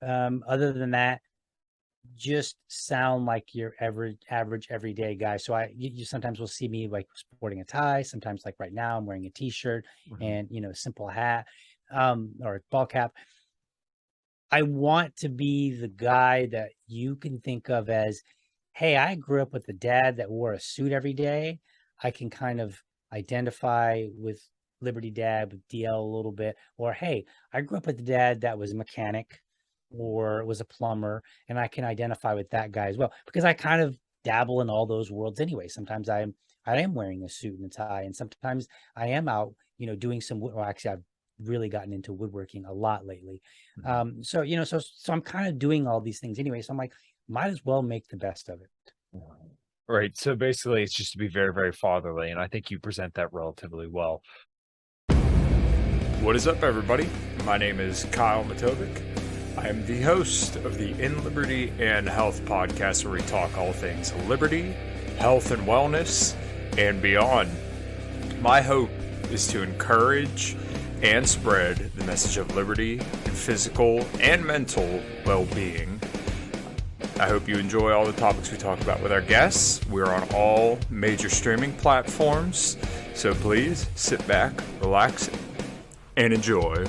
Other than that, just sound like your average everyday guy. So you sometimes will see me like sporting a tie. Sometimes like right now I'm wearing a t-shirt and, simple hat, or a ball cap. I want to be the guy that you can think of as, hey, I grew up with a dad that wore a suit every day. I can kind of identify with Liberty Dad, with DL a little bit. Or, hey, I grew up with a dad that was a mechanic or was a plumber, and I can identify with that guy as well, because I kind of dabble in all those worlds anyway. Sometimes I am wearing a suit and a tie, and sometimes I am out, doing some, well, actually, I've really gotten into woodworking a lot lately. So I'm kind of doing all these things anyway. So I'm like, might as well make the best of it. Right. So basically, it's just to be very, very fatherly. And I think you present that relatively well. What is up, everybody? My name is Kyle Matovcik. I am the host of the In Liberty and Health podcast, where we talk all things liberty, health, and wellness, and beyond. My hope is to encourage and spread the message of liberty and physical and mental well-being. I hope you enjoy all the topics we talk about with our guests. We're on all major streaming platforms, so please sit back, relax, and enjoy.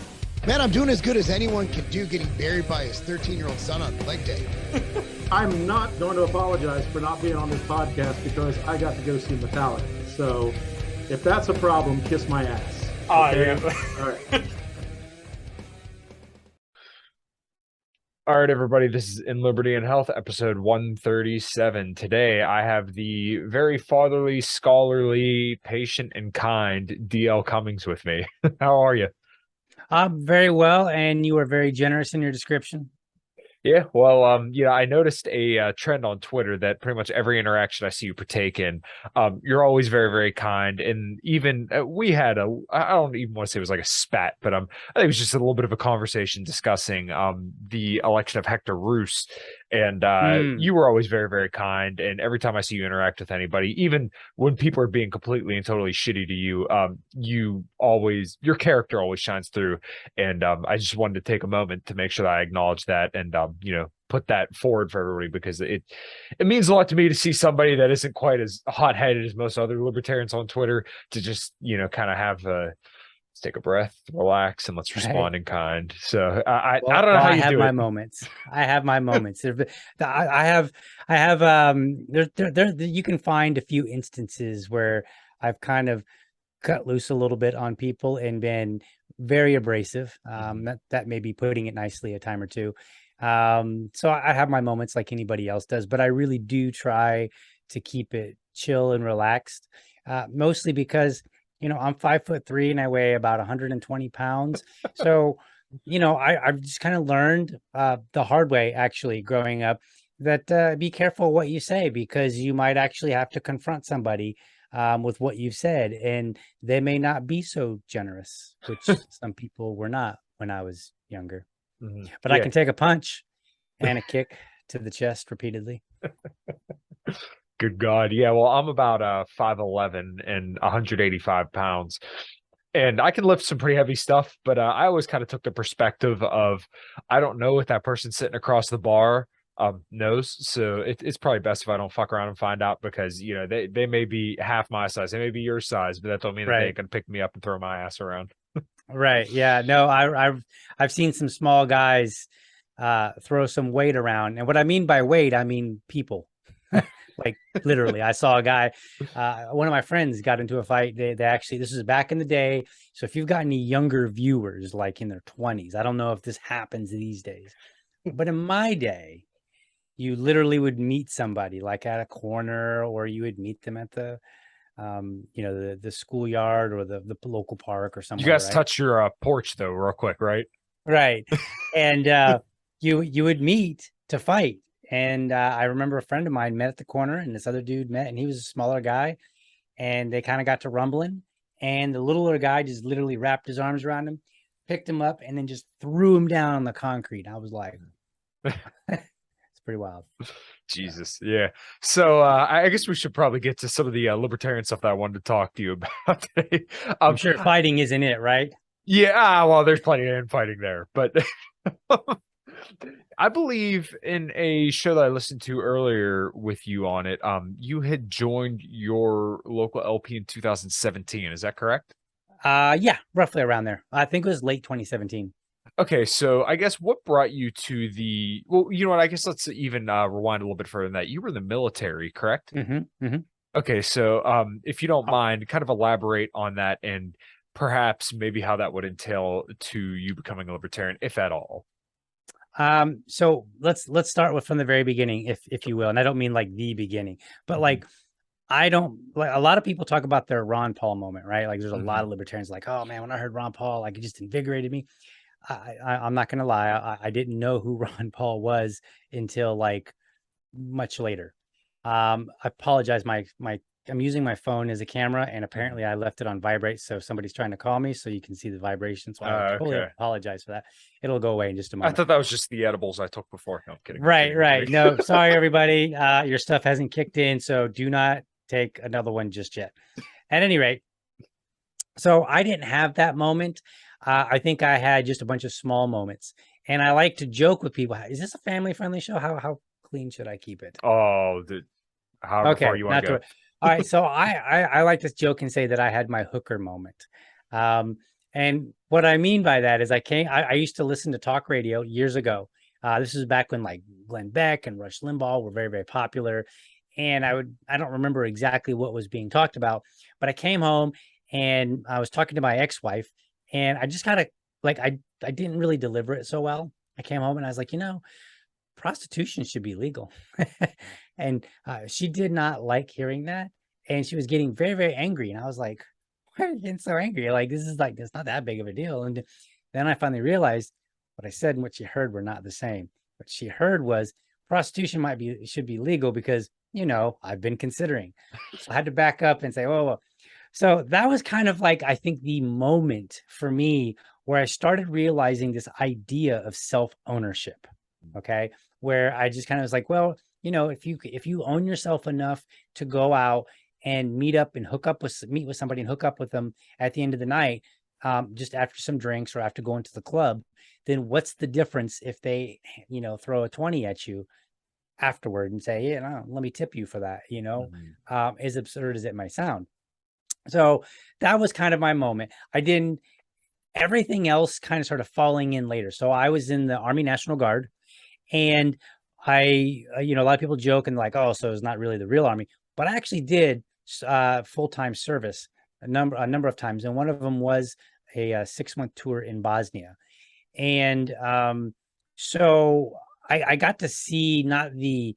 Man, I'm doing as good as anyone can do getting buried by his 13-year-old son on leg day. I'm not going to apologize for not being on this podcast because I got to go see Metallica. So if that's a problem, kiss my ass. Okay? All right. All right, everybody, this is In Liberty and Health, episode 137. Today, I have the very fatherly, scholarly, patient, and kind DL Cummings with me. How are you? Very well, and you were very generous in your description. Yeah, well, I noticed a trend on Twitter that pretty much every interaction I see you partake in, you're always very, very kind. And even we had I don't even want to say it was like a spat, but I think it was just a little bit of a conversation discussing the election of Hector Roos. And you were always very, very kind. And every time I see you interact with anybody, even when people are being completely and totally shitty to you, your character always shines through. And I just wanted to take a moment to make sure that I acknowledge that and, put that forward for everybody, because it means a lot to me to see somebody that isn't quite as hot-headed as most other libertarians on Twitter to just, kind of have let's take a breath, relax, and let's respond in kind. So I don't know how you do it. I have my moments. I have my moments. I have there you can find a few instances where I've kind of cut loose a little bit on people and been very abrasive. That may be putting it nicely a time or two. So I have my moments like anybody else does, but I really do try to keep it chill and relaxed. Mostly because, I'm 5'3" and I weigh about 120 pounds. So, I've just kind of learned the hard way, actually, growing up, that be careful what you say, because you might actually have to confront somebody with what you've said, and they may not be so generous, which some people were not when I was younger. But I can take a punch and a kick to the chest repeatedly. Good God. Yeah, well, I'm about 5'11" and 185 pounds. And I can lift some pretty heavy stuff, but I always kind of took the perspective of, I don't know if that person sitting across the bar knows. So it's probably best if I don't fuck around and find out, because, they may be half my size. They may be your size, but that don't mean that they can pick me up and throw my ass around. Right. Yeah. No, I've seen some small guys throw some weight around. And what I mean by weight, I mean people. Like literally, I saw a guy, one of my friends got into a fight. They actually, this is back in the day. So if you've got any younger viewers, like in their 20s, I don't know if this happens these days, but in my day, you literally would meet somebody like at a corner, or you would meet them at the the schoolyard or the local park or somewhere. You guys right? touch your porch though, real quick, right? Right. And you would meet to fight. And I remember a friend of mine met at the corner, and this other dude met, and he was a smaller guy, and they kind of got to rumbling, and the littler guy just literally wrapped his arms around him, picked him up, and then just threw him down on the concrete. I was like, it's pretty wild. Jesus. Yeah. So I guess we should probably get to some of the libertarian stuff that I wanted to talk to you about today. I'm sure fighting isn't it, right? Yeah. Well, there's plenty of infighting there, but I believe in a show that I listened to earlier with you on it, you had joined your local LP in 2017. Is that correct? Yeah, roughly around there. I think it was late 2017. Okay, so I guess what brought you to the, well, you know what, I guess let's even rewind a little bit further than that. You were in the military, correct? Okay, so if you don't mind, kind of elaborate on that and perhaps maybe how that would entail to you becoming a libertarian, if at all. So let's start with from the very beginning, if you will. And I don't mean like the beginning, but like I don't like, a lot of people talk about their Ron Paul moment, right? Like there's a lot of libertarians like, oh man, when I heard Ron Paul, like it just invigorated me. I'm not gonna lie, I didn't know who Ron Paul was until like much later. I apologize. I'm using my phone as a camera, and apparently I left it on vibrate. So somebody's trying to call me, so you can see the vibrations. So I totally apologize for that. It'll go away in just a moment. I thought that was just the edibles I took before. No, I'm kidding. Right. No, sorry everybody. Your stuff hasn't kicked in, so do not take another one just yet. At any rate, so I didn't have that moment. I think I had just a bunch of small moments, and I like to joke with people. Is this a family-friendly show? How clean should I keep it? Oh, however far you want to go. All right, so I like to joke and say that I had my hooker moment. And what I mean by that is I used to listen to talk radio years ago. This is back when like Glenn Beck and Rush Limbaugh were very, very popular. And I don't remember exactly what was being talked about, but I came home and I was talking to my ex-wife, and I just kind of like, I didn't really deliver it so well. I came home and I was like, prostitution should be legal. And she did not like hearing that. And she was getting very, very angry. And I was like, why are you getting so angry? Like, it's not that big of a deal. And then I finally realized what I said and what she heard were not the same. What she heard was prostitution should be legal because, I've been considering. So I had to back up and say, whoa. So that was kind of like, I think, the moment for me where I started realizing this idea of self-ownership. Okay. Where I just kind of was like, well, if you own yourself enough to go out and meet with somebody and hook up with them at the end of the night, just after some drinks or after going to the club, then what's the difference if they, throw a 20 at you afterward and say, let me tip you for that, as absurd as it might sound. So that was kind of my moment. Everything else kind of started falling in later. So I was in the Army National Guard, and a lot of people joke and like, oh, so it's not really the real Army, but I actually did full-time service a number of times. And one of them was a 6-month tour in Bosnia. And so I got to see not the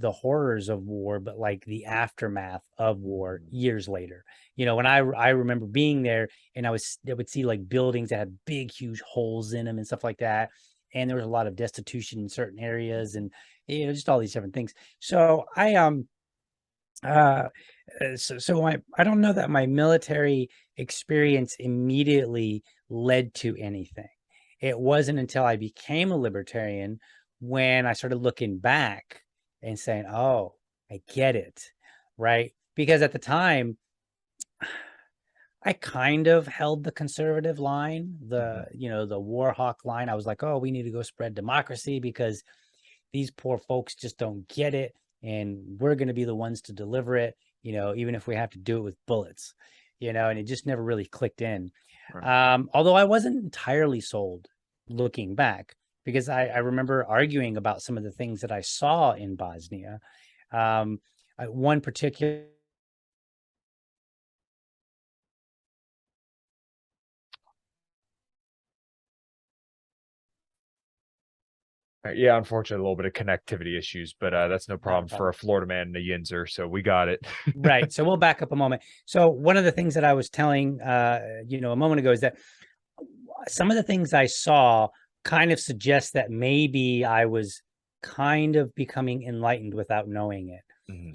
horrors of war, but like the aftermath of war years later. When I remember being there, and I would see like buildings that had big, huge holes in them and stuff like that. And there was a lot of destitution in certain areas, and just all these different things. So I don't know that my military experience immediately led to anything. It wasn't until I became a libertarian when I started looking back and saying, oh, I get it, right? Because at the time, I kind of held the conservative line, the war hawk line. I was like, oh, we need to go spread democracy because these poor folks just don't get it. And we're going to be the ones to deliver it, even if we have to do it with bullets, and it just never really clicked in. Right. Although I wasn't entirely sold looking back, because I remember arguing about some of the things that I saw in Bosnia. One particular Yeah, unfortunately, a little bit of connectivity issues, but that's no problem for a Florida man and a Yinzer, so we got it. Right. So we'll back up a moment. So one of the things that I was telling, a moment ago is that some of the things I saw kind of suggest that maybe I was kind of becoming enlightened without knowing it.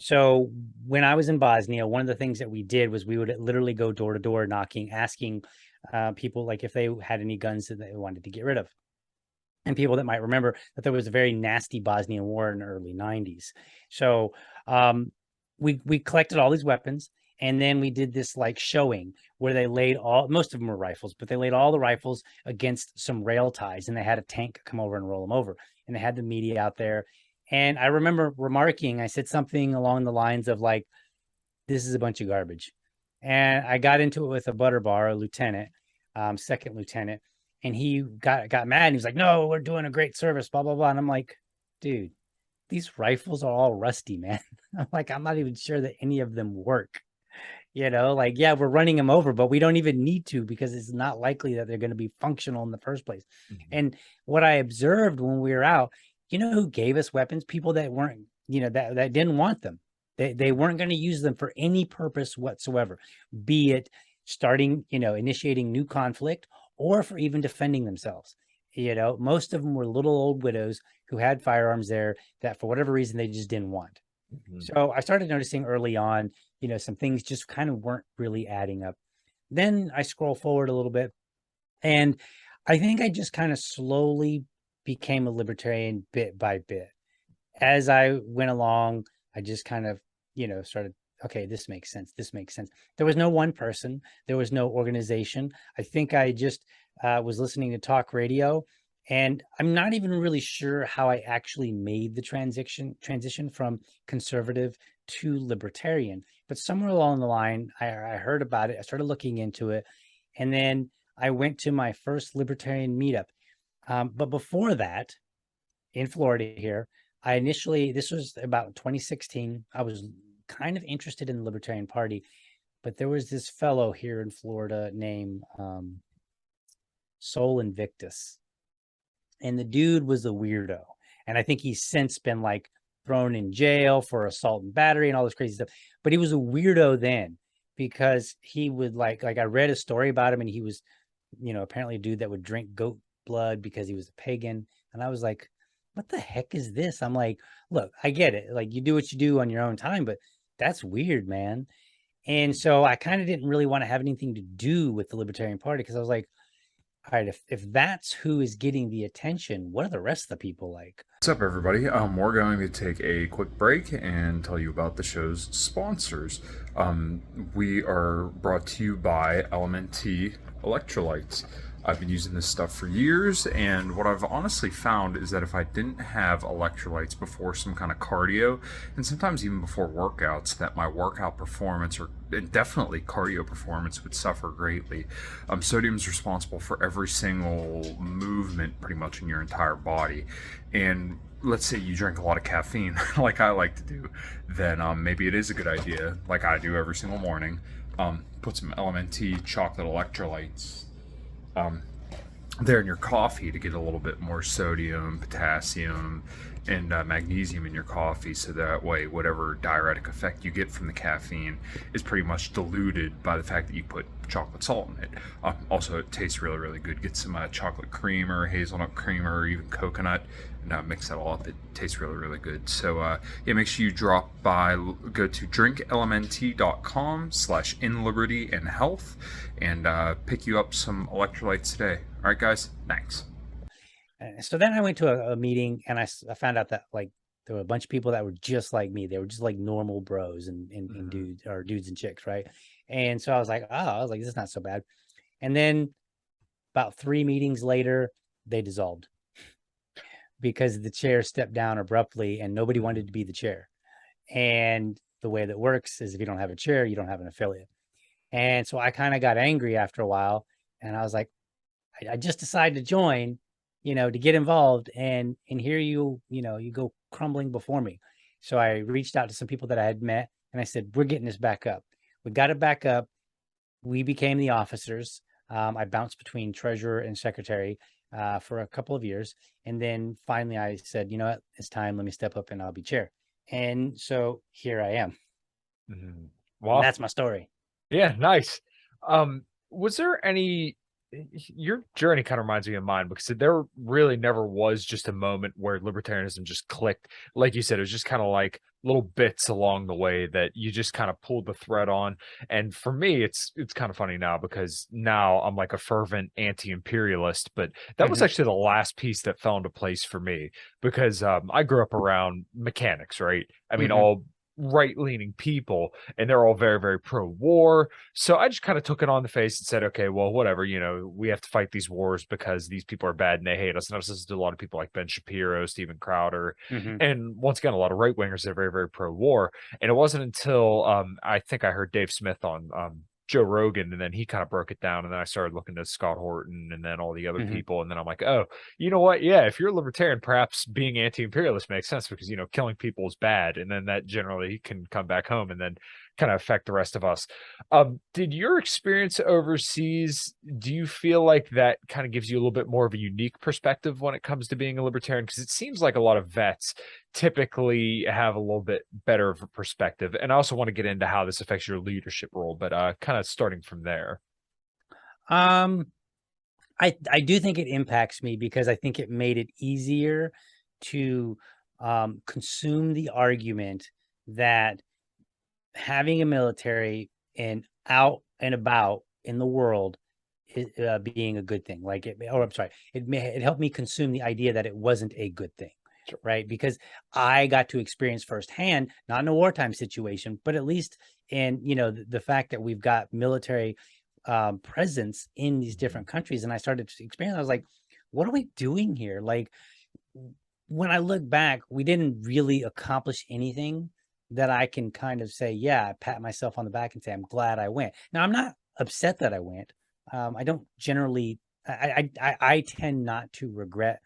So when I was in Bosnia, one of the things that we did was we would literally go door to door knocking, asking people like if they had any guns that they wanted to get rid of. And people that might remember that there was a very nasty Bosnian war in the early 90s. So we collected all these weapons, And then we did this like showing where they laid most of them were rifles, but they laid all the rifles against some rail ties, and they had a tank come over and roll them over, and they had the media out there. And I remember remarking, I said something along the lines of like, this is a bunch of garbage. And I got into it with a butter bar, a lieutenant, second lieutenant, and he got mad. And he was like, no, we're doing a great service, blah, blah, blah. And I'm like, dude, these rifles are all rusty, man. I'm like, I'm not even sure that any of them work. Like, yeah, we're running them over, but we don't even need to, because it's not likely that they're going to be functional in the first place. Mm-hmm. And what I observed when we were out, who gave us weapons? People that weren't, that didn't want them. They weren't going to use them for any purpose whatsoever, be it starting, initiating new conflict, or for even defending themselves. Most of them were little old widows who had firearms there that for whatever reason they just didn't want. Mm-hmm. So I started noticing early on, some things just kind of weren't really adding up. Then I scroll forward a little bit, and I think I just kind of slowly became a libertarian bit by bit. As I went along, I just kind of, started, okay, this makes sense. This makes sense. There was no one person. There was no organization. I think I just was listening to talk radio, and I'm not even really sure how I actually made the transition from conservative to libertarian. But somewhere along the line, I heard about it. I started looking into it, and then I went to my first libertarian meetup. But before that, in Florida here, this was about 2016. I was kind of interested in the Libertarian Party, but there was this fellow here in Florida named Sol Invictus, and the dude was a weirdo. And I think he's since been like thrown in jail for assault and battery and all this crazy stuff. But he was a weirdo then, because he would like I read a story about him, and he was, apparently a dude that would drink goat blood because he was a pagan. And I was like, what the heck is this? I'm like, look, I get it. Like, you do what you do on your own time, but that's weird, man. And so I kind of didn't really want to have anything to do with the Libertarian Party, because I was like, all right, if that's who is getting the attention, what are the rest of the people like? What's up, everybody? We're going to take a quick break and tell you about the show's sponsors. We are brought to you by LMNT Electrolytes. I've been using this stuff for years, and what I've honestly found is that if I didn't have electrolytes before some kind of cardio, and sometimes even before workouts, that my workout performance, or definitely cardio performance, would suffer greatly. Sodium is responsible for every single movement pretty much in your entire body, and let's say you drink a lot of caffeine like I like to do, then maybe it is a good idea, like I do every single morning, put some LMNT chocolate electrolytes there in your coffee to get a little bit more sodium, potassium, and magnesium in your coffee, so that way whatever diuretic effect you get from the caffeine is pretty much diluted by the fact that you put chocolate salt in it. Also, it tastes really, really good. Get some chocolate cream or hazelnut cream or even coconut, and mix that all up. It tastes really, really good. So yeah, make sure you go to drinklmnt.com/inlibertyandhealth and pick you up some electrolytes today. All right, guys, thanks. So then I went to a meeting, and I found out that like there were a bunch of people that were just like me. They were just like normal bros and dudes and chicks, right? And so I was like, this is not so bad. And then about 3 meetings later, they dissolved because the chair stepped down abruptly, and nobody wanted to be the chair. And the way that works is if you don't have a chair, you don't have an affiliate. And so I kind of got angry after a while, and I was like, I just decided to join, to get involved, and here you go crumbling before me. So I reached out to some people that I had met, and I said, we're getting this back up. We got it back up. We became the officers. I bounced between treasurer and secretary for a couple of years. And then finally I said, you know what, it's time. Let me step up and I'll be chair. And so here I am. Mm-hmm. Wow. That's my story. Yeah, nice. Was there any, your journey kind of reminds me of mine, because there really never was just a moment where libertarianism just clicked. Like you said, it was just kind of like little bits along the way that you just kind of pulled the thread on. And for me, it's kind of funny now, because now I'm like a fervent anti-imperialist, but that was actually the last piece that fell into place for me, because I grew up around mechanics, right? I mean, all right-leaning people, and they're all very, very pro-war. So I just kind of took it on the face and said, okay, well, whatever, we have to fight these wars because these people are bad and they hate us. And I was listening to a lot of people like Ben Shapiro, Steven Crowder, and once again, a lot of right-wingers that are very, very pro-war. And it wasn't until I think I heard Dave Smith on Joe Rogan, and then he kind of broke it down, and then I started looking at Scott Horton and then all the other people, and then I'm like, oh, you know what? Yeah, if you're a libertarian, perhaps being anti-imperialist makes sense because killing people is bad, and then that generally can come back home and then kind of affect the rest of us. Did your experience overseas, do you feel like that kind of gives you a little bit more of a unique perspective when it comes to being a libertarian? Because it seems like a lot of vets typically have a little bit better of a perspective. And I also want to get into how this affects your leadership role, but kind of starting from there. I do think it impacts me because I think it made it easier to consume the argument that having a military and out and about in the world is being a good thing. It helped me consume the idea that it wasn't a good thing. Sure. Right. Because I got to experience firsthand, not in a wartime situation, but at least in, the fact that we've got military presence in these different countries. And I started to experience, I was like, what are we doing here? Like, when I look back, we didn't really accomplish anything that I can kind of say, yeah, I pat myself on the back and say, I'm glad I went. Now, I'm not upset that I went. I don't generally, I tend not to regret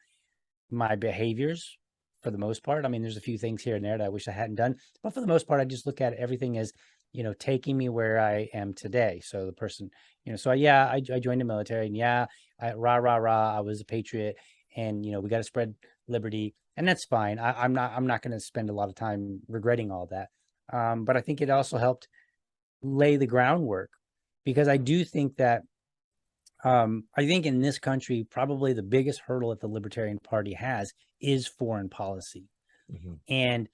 my behaviors for the most part. I mean, there's a few things here and there that I wish I hadn't done, but for the most part, I just look at everything as, taking me where I am today. So the person, I joined the military, and I was a patriot, and, we got to spread liberty, and that's fine. I'm not going to spend a lot of time regretting all that. But I think it also helped lay the groundwork, because I do think that, I think in this country, probably the biggest hurdle that the Libertarian Party has is foreign policy. And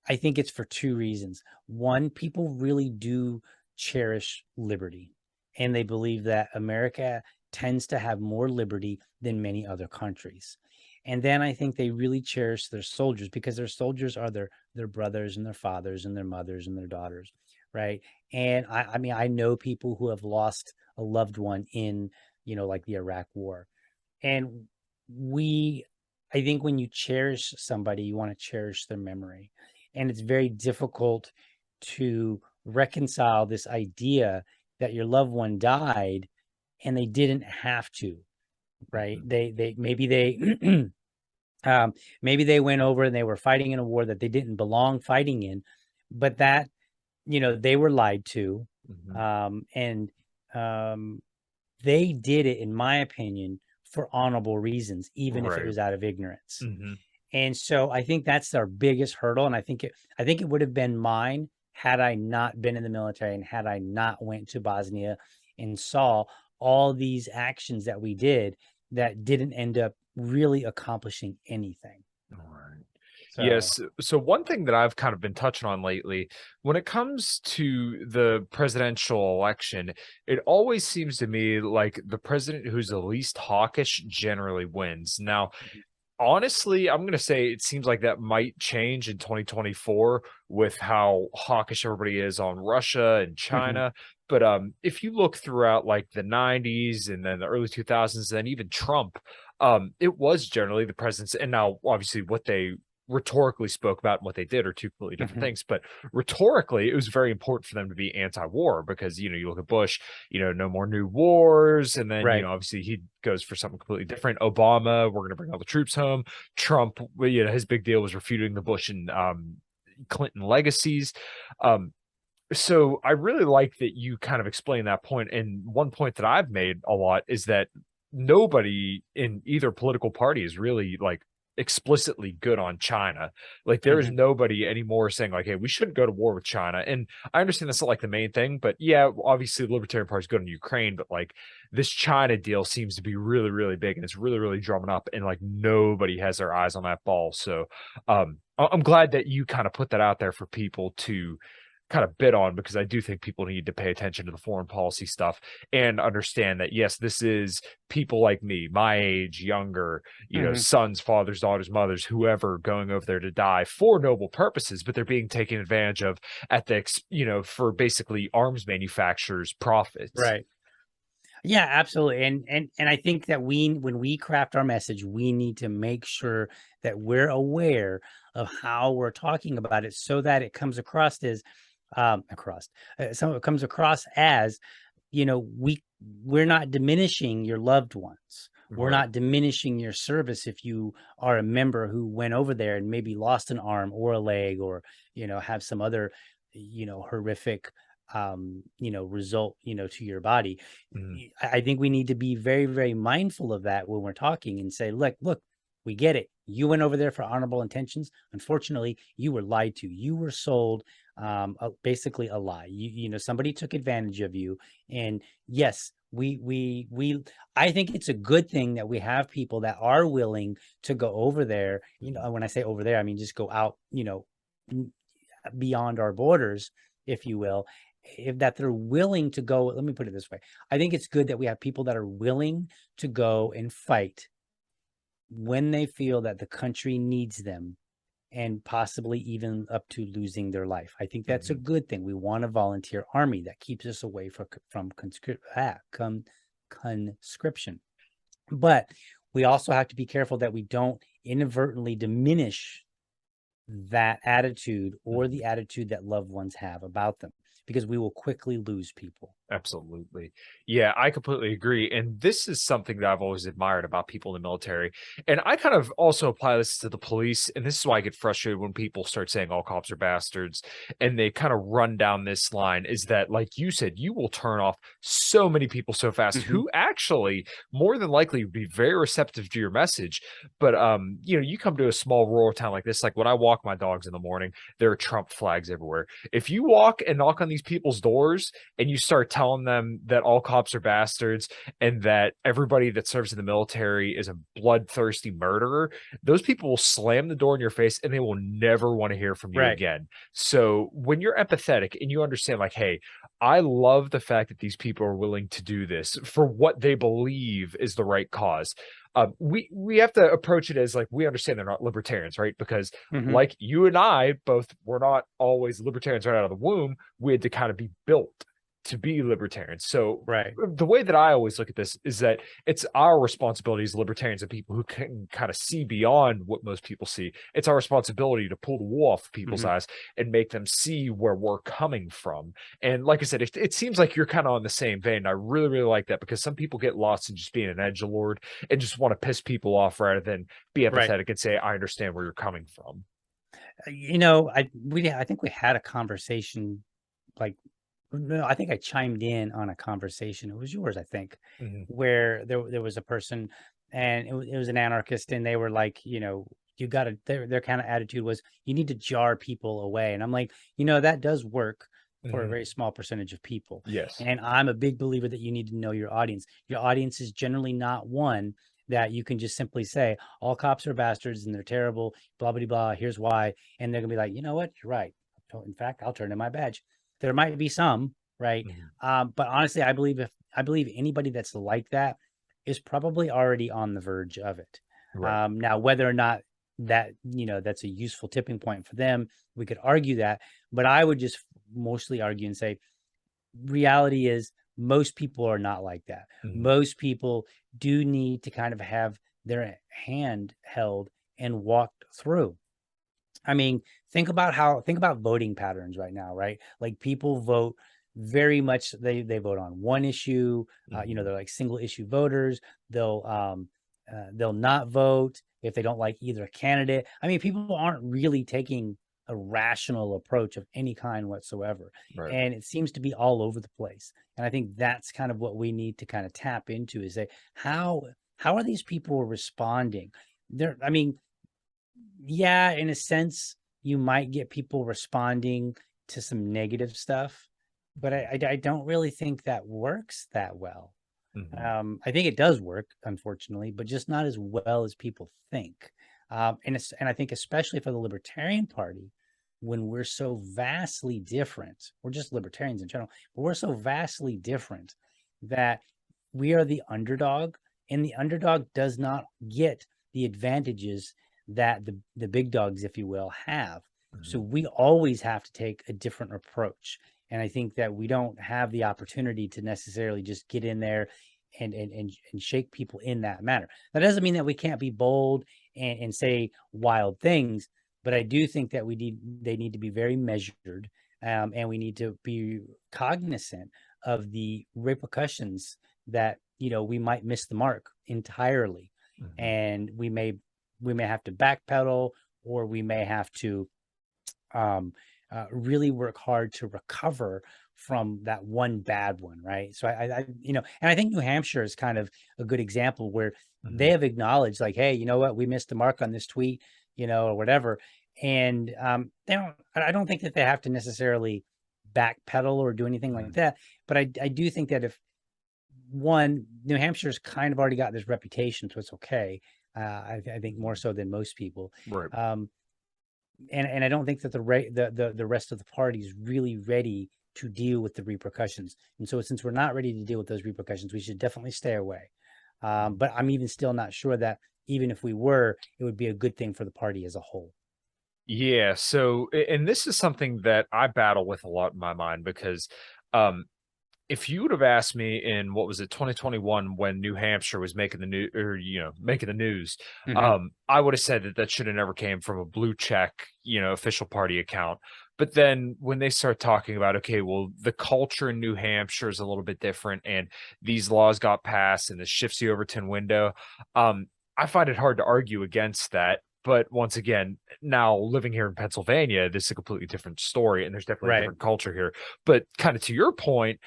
I think it's for two reasons. One, people really do cherish liberty, and they believe that America tends to have more liberty than many other countries. And then I think they really cherish their soldiers, because their soldiers are their brothers and their fathers and their mothers and their daughters, right? And I mean, I know people who have lost a loved one in, like the Iraq War. And I think when you cherish somebody, you want to cherish their memory. And it's very difficult to reconcile this idea that your loved one died and they didn't have to, right? Maybe they went over and they were fighting in a war that they didn't belong fighting in, but that, they were lied to. And they did it, in my opinion, for honorable reasons, even if it was out of ignorance. And so I think that's our biggest hurdle. And I think it would have been mine had I not been in the military, and had I not went to Bosnia and saw all these actions that we did that didn't end up really accomplishing anything. All right. Yes. So one thing that I've kind of been touching on lately, when it comes to the presidential election, it always seems to me like the president who's the least hawkish generally wins. Now, honestly, I'm going to say it seems like that might change in 2024 with how hawkish everybody is on Russia and China. But if you look throughout like the 90s and then the early 2000s, then even Trump, it was generally the presidents. And now, obviously, what they rhetorically spoke about and what they did are two completely different things. But rhetorically, it was very important for them to be anti-war, because, you look at Bush, no more new wars. And then, obviously he goes for something completely different. Obama, we're going to bring all the troops home. Trump, his big deal was refuting the Bush and Clinton legacies. So I really like that you kind of explain that point. And one point that I've made a lot is that nobody in either political party is really like explicitly good on China. Like there is nobody anymore saying like, hey, we shouldn't go to war with China. And I understand that's not like the main thing, but yeah, obviously the Libertarian Party is good on Ukraine, but like this China deal seems to be really, really big, and it's really, really drumming up, and like nobody has their eyes on that ball. So I'm glad that you kind of put that out there for people to kind of bit on, because I do think people need to pay attention to the foreign policy stuff and understand that, yes, this is people like me, my age, younger, sons, fathers, daughters, mothers, whoever, going over there to die for noble purposes, but they're being taken advantage of at the, for basically arms manufacturers' profits. Right. Yeah, absolutely. And I think that when we craft our message, we need to make sure that we're aware of how we're talking about it, so that it comes across as so it comes across as, we're not diminishing your loved ones. We're Right. not diminishing your service if you are a member who went over there and maybe lost an arm or a leg, or have some other horrific result to your body. I think we need to be very, very mindful of that when we're talking, and say, look, we get it. You went over there for honorable intentions. Unfortunately, you were lied to. You were sold basically a lie. Somebody took advantage of you. And yes, I think it's a good thing that we have people that are willing to go over there. When I say over there, I mean just go out, beyond our borders, if you will. If that they're willing to go, let me put it this way. I think it's good that we have people that are willing to go and fight when they feel that the country needs them, and possibly even up to losing their life. I think that's a good thing. We want a volunteer army that keeps us away from conscription. But we also have to be careful that we don't inadvertently diminish that attitude, or the attitude that loved ones have about them, because we will quickly lose people. Absolutely. Yeah, I completely agree. And this is something that I've always admired about people in the military. And I kind of also apply this to the police. And this is why I get frustrated when people start saying all cops are bastards, and they kind of run down this line, is that, like you said, you will turn off so many people so fast who actually more than likely would be very receptive to your message. But, you come to a small rural town like this, like when I walk my dogs in the morning, there are Trump flags everywhere. If you walk and knock on these people's doors and you start telling them that all cops are bastards and that everybody that serves in the military is a bloodthirsty murderer, those people will slam the door in your face and they will never want to hear from you again. So when you're empathetic and you understand, like, hey, I love the fact that these people are willing to do this for what they believe is the right cause. We have to approach it as, like, we understand they're not libertarians, right? Because like you and I both were not always libertarians right out of the womb. We had to kind of be built to be libertarians. So the way that I always look at this is that it's our responsibility as libertarians and people who can kind of see beyond what most people see. It's our responsibility to pull the wool off people's eyes and make them see where we're coming from. And like I said, it seems like you're kind of on the same vein. I really, really like that, because some people get lost in just being an edgelord and just want to piss people off rather than be empathetic and say, I understand where you're coming from. I think we had a conversation, like, no, I think I chimed in on a conversation. It was yours, I think, where there was a person, and it was an anarchist, and they were like, you got to, their kind of attitude was, you need to jar people away. And I'm like, that does work for a very small percentage of people. Yes. And I'm a big believer that you need to know your audience. Your audience is generally not one that you can just simply say, all cops are bastards and they're terrible, blah, blah, blah, here's why. And they're gonna be like, you know what, you're right. In fact, I'll turn in my badge. There might be some, right? But honestly, I believe anybody that's like that is probably already on the verge of it. Now, whether or not that, that's a useful tipping point for them, we could argue that, but I would just mostly argue and say, reality is most people are not like that. Most people do need to kind of have their hand held and walked through. I mean, think about voting patterns right now, right? Like, people vote very much, they vote on one issue, they're like single issue voters. They'll not vote if they don't like either candidate. I mean, people aren't really taking a rational approach of any kind whatsoever. And it seems to be all over the place. And I think that's kind of what we need to kind of tap into, is say, how are these people responding? I mean, yeah, in a sense, you might get people responding to some negative stuff, but I don't really think that works that well. I think it does work, unfortunately, but just not as well as people think. And I think especially for the Libertarian Party, when we're so vastly different, we're just libertarians in general, but we're so vastly different that we are the underdog, and the underdog does not get the advantages that the big dogs, if you will, have. So we always have to take a different approach. And I think that we don't have the opportunity to necessarily just get in there and shake people in that manner. That doesn't mean that we can't be bold and say wild things, but I do think that they need to be very measured, and we need to be cognizant of the repercussions that, you know, we might miss the mark entirely, and we may have to backpedal, or we may have to really work hard to recover from that one bad one, right? So I you know, and I think New Hampshire is kind of a good example where they have acknowledged, like, hey, you know what, we missed the mark on this tweet, you know, or whatever. And I don't think that they have to necessarily backpedal or do anything like that. But I do think that if New Hampshire's kind of already got this reputation, so it's okay. I think more so than most people. Right. And I don't think that the rest of the party is really ready to deal with the repercussions. And so since we're not ready to deal with those repercussions, we should definitely stay away. But I'm even still not sure that even if we were, it would be a good thing for the party as a whole. Yeah. So, and this is something that I battle with a lot in my mind, because if you would have asked me in, what was it, 2021, when New Hampshire was making the news, or, you know, making the news, I would have said that should have never came from a blue check, you know, official party account. But then when they start talking about, okay, well, the culture in New Hampshire is a little bit different, and these laws got passed, and this shifts the Overton window, I find it hard to argue against that. But once again, now living here in Pennsylvania, this is a completely different story, and there's definitely a different culture here. But kind of to your point,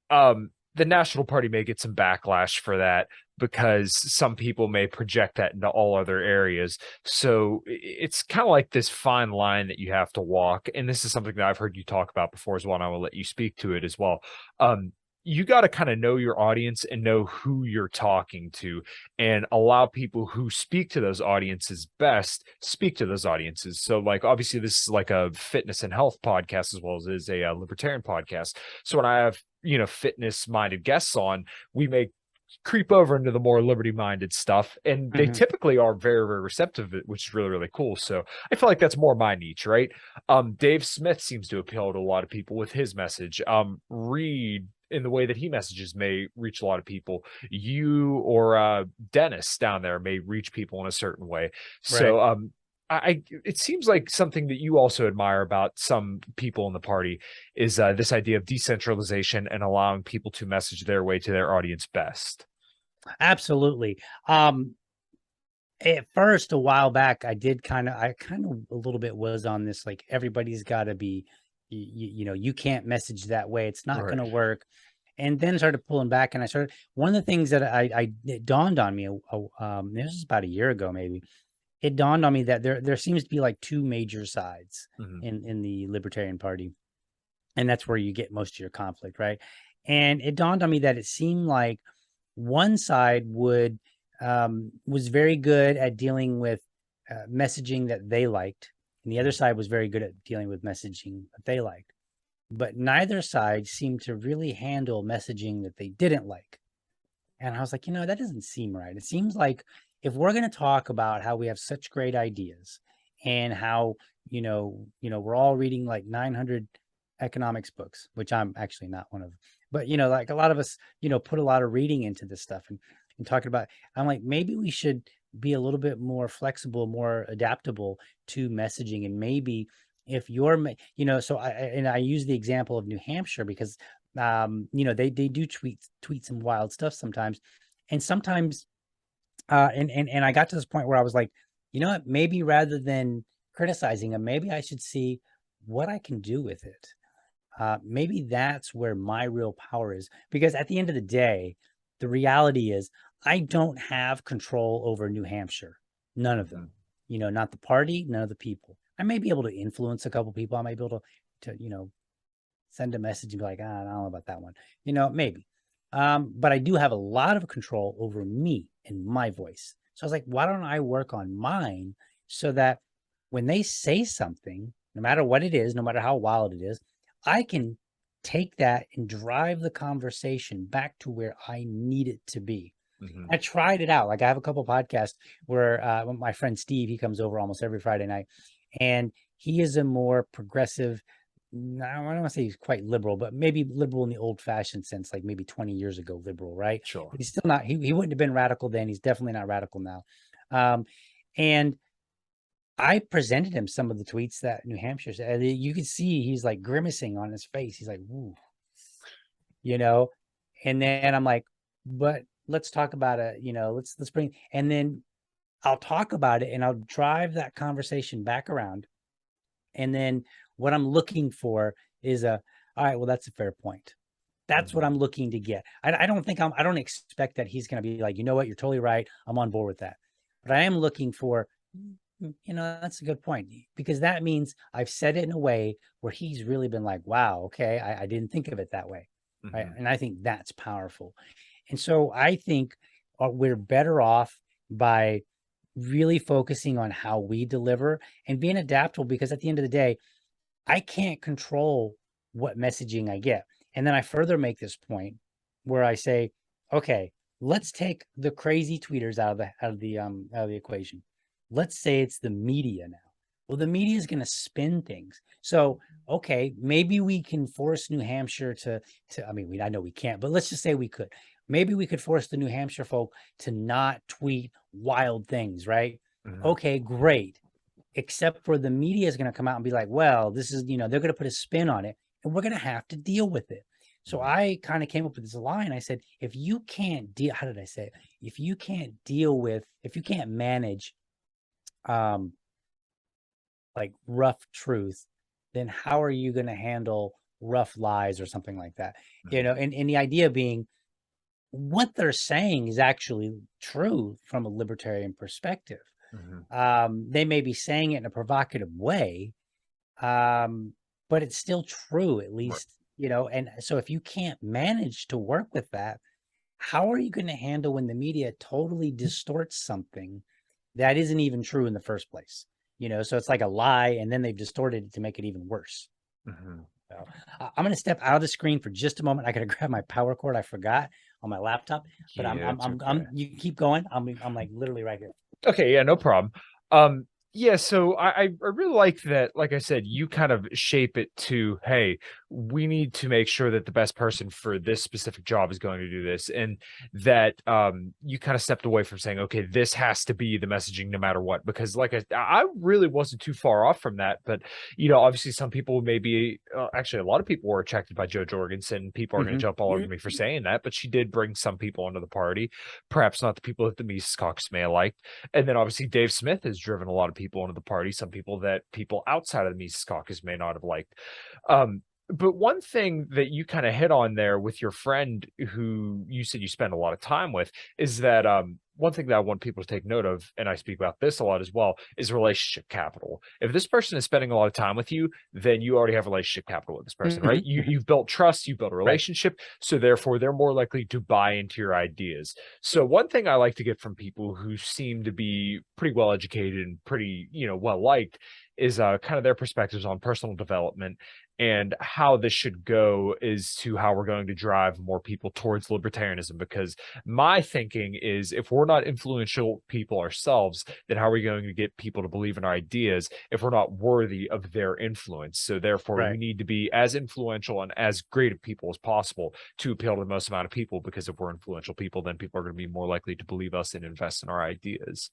the National Party may get some backlash for that, because some people may project that into all other areas. So it's kind of like this fine line that you have to walk. And this is something that I've heard you talk about before as well, and I will let you speak to it as well. You got to kind of know your audience and know who you're talking to, and allow people who speak to those audiences best speak to those audiences. So, like, obviously this is like a fitness and health podcast as well as it is a libertarian podcast. So when I have, you know, fitness minded guests on, we may creep over into the more liberty minded stuff, and they typically are very, very receptive, which is really, really cool. So I feel like that's more my niche, right? Dave Smith seems to appeal to a lot of people with his message. Reed, in the way that he messages, may reach a lot of people. You or Dennis down there may reach people in a certain way. So it seems like something that you also admire about some people in the party is this idea of decentralization and allowing people to message their way to their audience best. Absolutely. At first, a while back, I kind of a little bit was on this, like, everybody's got to be, you know, you can't message that way, it's not going to work. And then started pulling back, and I started, one of the things that it dawned on me, this was about a year ago, maybe. It dawned on me that there seems to be like two major sides in the Libertarian Party, and that's where you get most of your conflict, right? And it dawned on me that it seemed like one side was very good at dealing with messaging that they liked, and the other side was very good at dealing with messaging that they liked. But neither side seemed to really handle messaging that they didn't like. And I was like, you know, that doesn't seem right. It seems like if we're going to talk about how we have such great ideas, and how, you know, we're all reading like 900 economics books, which I'm actually not one of, but, you know, like a lot of us, you know, put a lot of reading into this stuff and talking about, I'm like, maybe we should be a little bit more flexible, more adaptable to messaging. And maybe if you're, you know, so I use the example of New Hampshire because, you know, they do tweet some wild stuff sometimes. And sometimes, and I got to this point where I was like, you know what, maybe rather than criticizing them, maybe I should see what I can do with it. Maybe that's where my real power is, because at the end of the day, the reality is I don't have control over New Hampshire. None of them, you know, not the party, none of the people. I may be able to influence a couple people. I might be able to, you know, send a message and be like, I don't know about that one, you know, maybe. But I do have a lot of control over me and my voice. So I was like, why don't I work on mine so that when they say something, no matter what it is, no matter how wild it is, I can take that and drive the conversation back to where I need it to be. Mhm. I tried it out. Like I have a couple podcasts where my friend Steve, he comes over almost every Friday night, and he is a more progressive. I don't want to say he's quite liberal, but maybe liberal in the old fashioned sense, like maybe 20 years ago, liberal, right? Sure. But he's still not, he wouldn't have been radical then. He's definitely not radical now. And I presented him some of the tweets that New Hampshire said. You could see he's like grimacing on his face. He's like, "Ooh," you know, and then I'm like, but let's talk about it. Let's bring, and then I'll talk about it and I'll drive that conversation back around. And then what I'm looking for is all right, well, that's a fair point. That's what I'm looking to get. I don't expect that he's going to be like, you know what, you're totally right. I'm on board with that. But I am looking for, that's a good point, because that means I've said it in a way where he's really been like, wow, okay, I didn't think of it that way. Right. And I think that's powerful. And so I think we're better off by really focusing on how we deliver and being adaptable, because at the end of the day, I can't control what messaging I get. And then I further make this point where I say, okay, let's take the crazy tweeters out of the equation. Let's say it's the media now. Well, the media is going to spin things. So, okay, maybe we can force New Hampshire I know we can't, but let's just say we could. Maybe we could force the New Hampshire folk to not tweet wild things, right? Okay, great. Except for the media is going to come out and be like, well, this is, they're going to put a spin on it and we're going to have to deal with it. So I kind of came up with this line. I said, if you can't deal, how did I say it? If you can't manage like rough truth, then how are you going to handle rough lies or something like that? And the idea being, what they're saying is actually true from a libertarian perspective. They may be saying it in a provocative way, but it's still true, at least, and so if you can't manage to work with that, how are you going to handle when the media totally distorts something that isn't even true in the first place? So it's like a lie, and then they've distorted it to make it even worse. So I'm going to step out of the screen for just a moment. I got to grab my power cord. I forgot on my laptop, but I'm you keep going. I'm like literally right here. Okay, yeah, no problem. Yeah, so I really like that, like I said, you kind of shape it to, hey, we need to make sure that the best person for this specific job is going to do this. And that you kind of stepped away from saying, okay, this has to be the messaging no matter what. Because like I really wasn't too far off from that. But, obviously some people maybe, actually a lot of people were attracted by Jo Jorgensen. People are going to jump all over me for saying that. But she did bring some people into the party, perhaps not the people that the Mises Caucus may have liked. And then obviously Dave Smith has driven a lot of people into the party, some people that people outside of the Mises Caucus may not have liked. But one thing that you kind of hit on there with your friend who you said you spend a lot of time with is that one thing that I want people to take note of, and I speak about this a lot as well, is relationship capital. If this person is spending a lot of time with you, then you already have relationship capital with this person, right? You've built trust, you've built a relationship, so therefore they're more likely to buy into your ideas. So one thing I like to get from people who seem to be pretty well educated and pretty, well liked is kind of their perspectives on personal development and how this should go is to how we're going to drive more people towards libertarianism. Because my thinking is if we're not influential people ourselves, then how are we going to get people to believe in our ideas if we're not worthy of their influence? So therefore we need to be as influential and as great of people as possible to appeal to the most amount of people, because if we're influential people, then people are going to be more likely to believe us and invest in our ideas.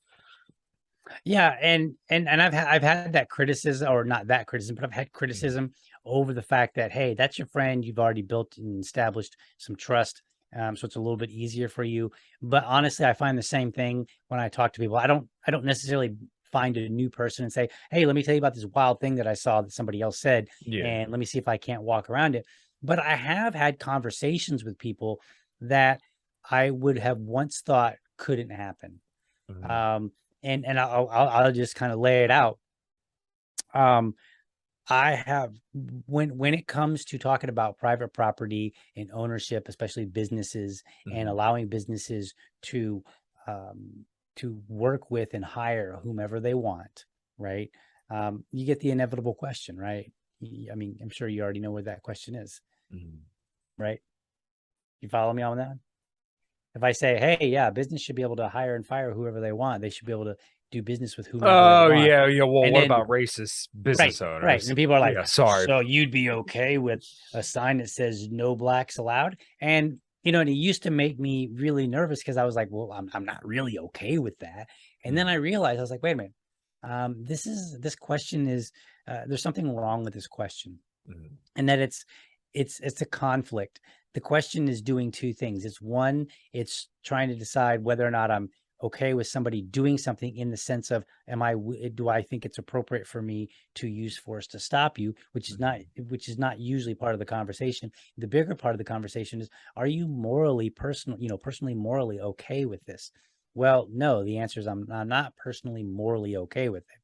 Yeah, and I've had that criticism, or not that criticism, but I've had criticism over the fact that, hey, that's your friend, you've already built and established some trust, so it's a little bit easier for you. But honestly, I find the same thing when I talk to people. I don't necessarily find a new person and say, hey, let me tell you about this wild thing that I saw that somebody else said, and let me see if I can't walk around it. But I have had conversations with people that I would have once thought couldn't happen. And I'll just kind of lay it out. I have, when it comes to talking about private property and ownership, especially businesses, and allowing businesses to work with and hire whomever they want, right? you get the inevitable question, right? I mean, I'm sure you already know what that question is, right? You follow me on that? If I say, hey, yeah, business should be able to hire and fire whoever they want. They should be able to do business with whomever Oh they want. yeah, yeah. Well, And what then, about racist business owners? right. And people are like, yeah, sorry. so you'd be okay with a sign that says no blacks allowed? And, you know, and it used to make me really nervous because I was like, well, I'm not really okay with that. And then I realized, I was like, wait a minute. This question is, there's something wrong with this question. And that it's a conflict. The question is doing two things. It's one, it's trying to decide whether or not I'm okay with somebody doing something in the sense of, do I think it's appropriate for me to use force to stop you, which is not usually part of the conversation. The bigger part of the conversation is, are you personally morally okay with this? Well, no, the answer is I'm not personally morally okay with it.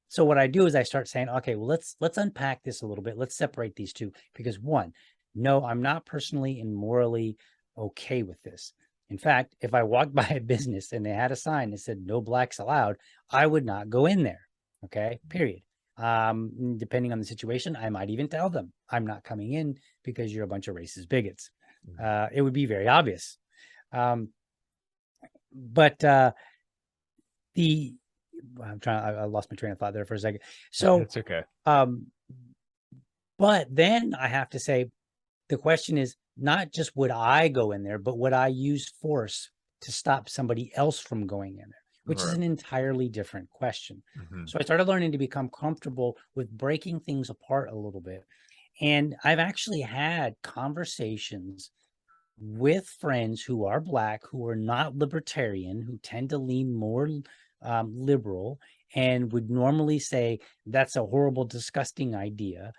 So what I do is I start saying, okay, well, let's unpack this a little bit. Let's separate these two, because one, no, I'm not personally and morally okay with this. In fact, if I walked by a business and they had a sign that said no blacks allowed, I would not go in there. Okay, period. Depending on the situation, I might even tell them I'm not coming in because you're a bunch of racist bigots. It would be very obvious. I lost my train of thought there for a second. So it's okay. But then I have to say, the question is not just would I go in there, but would I use force to stop somebody else from going in there, which is an entirely different question. So I started learning to become comfortable with breaking things apart a little bit. And I've actually had conversations with friends who are black, who are not libertarian, who tend to lean more liberal, and would normally say that's a horrible, disgusting idea.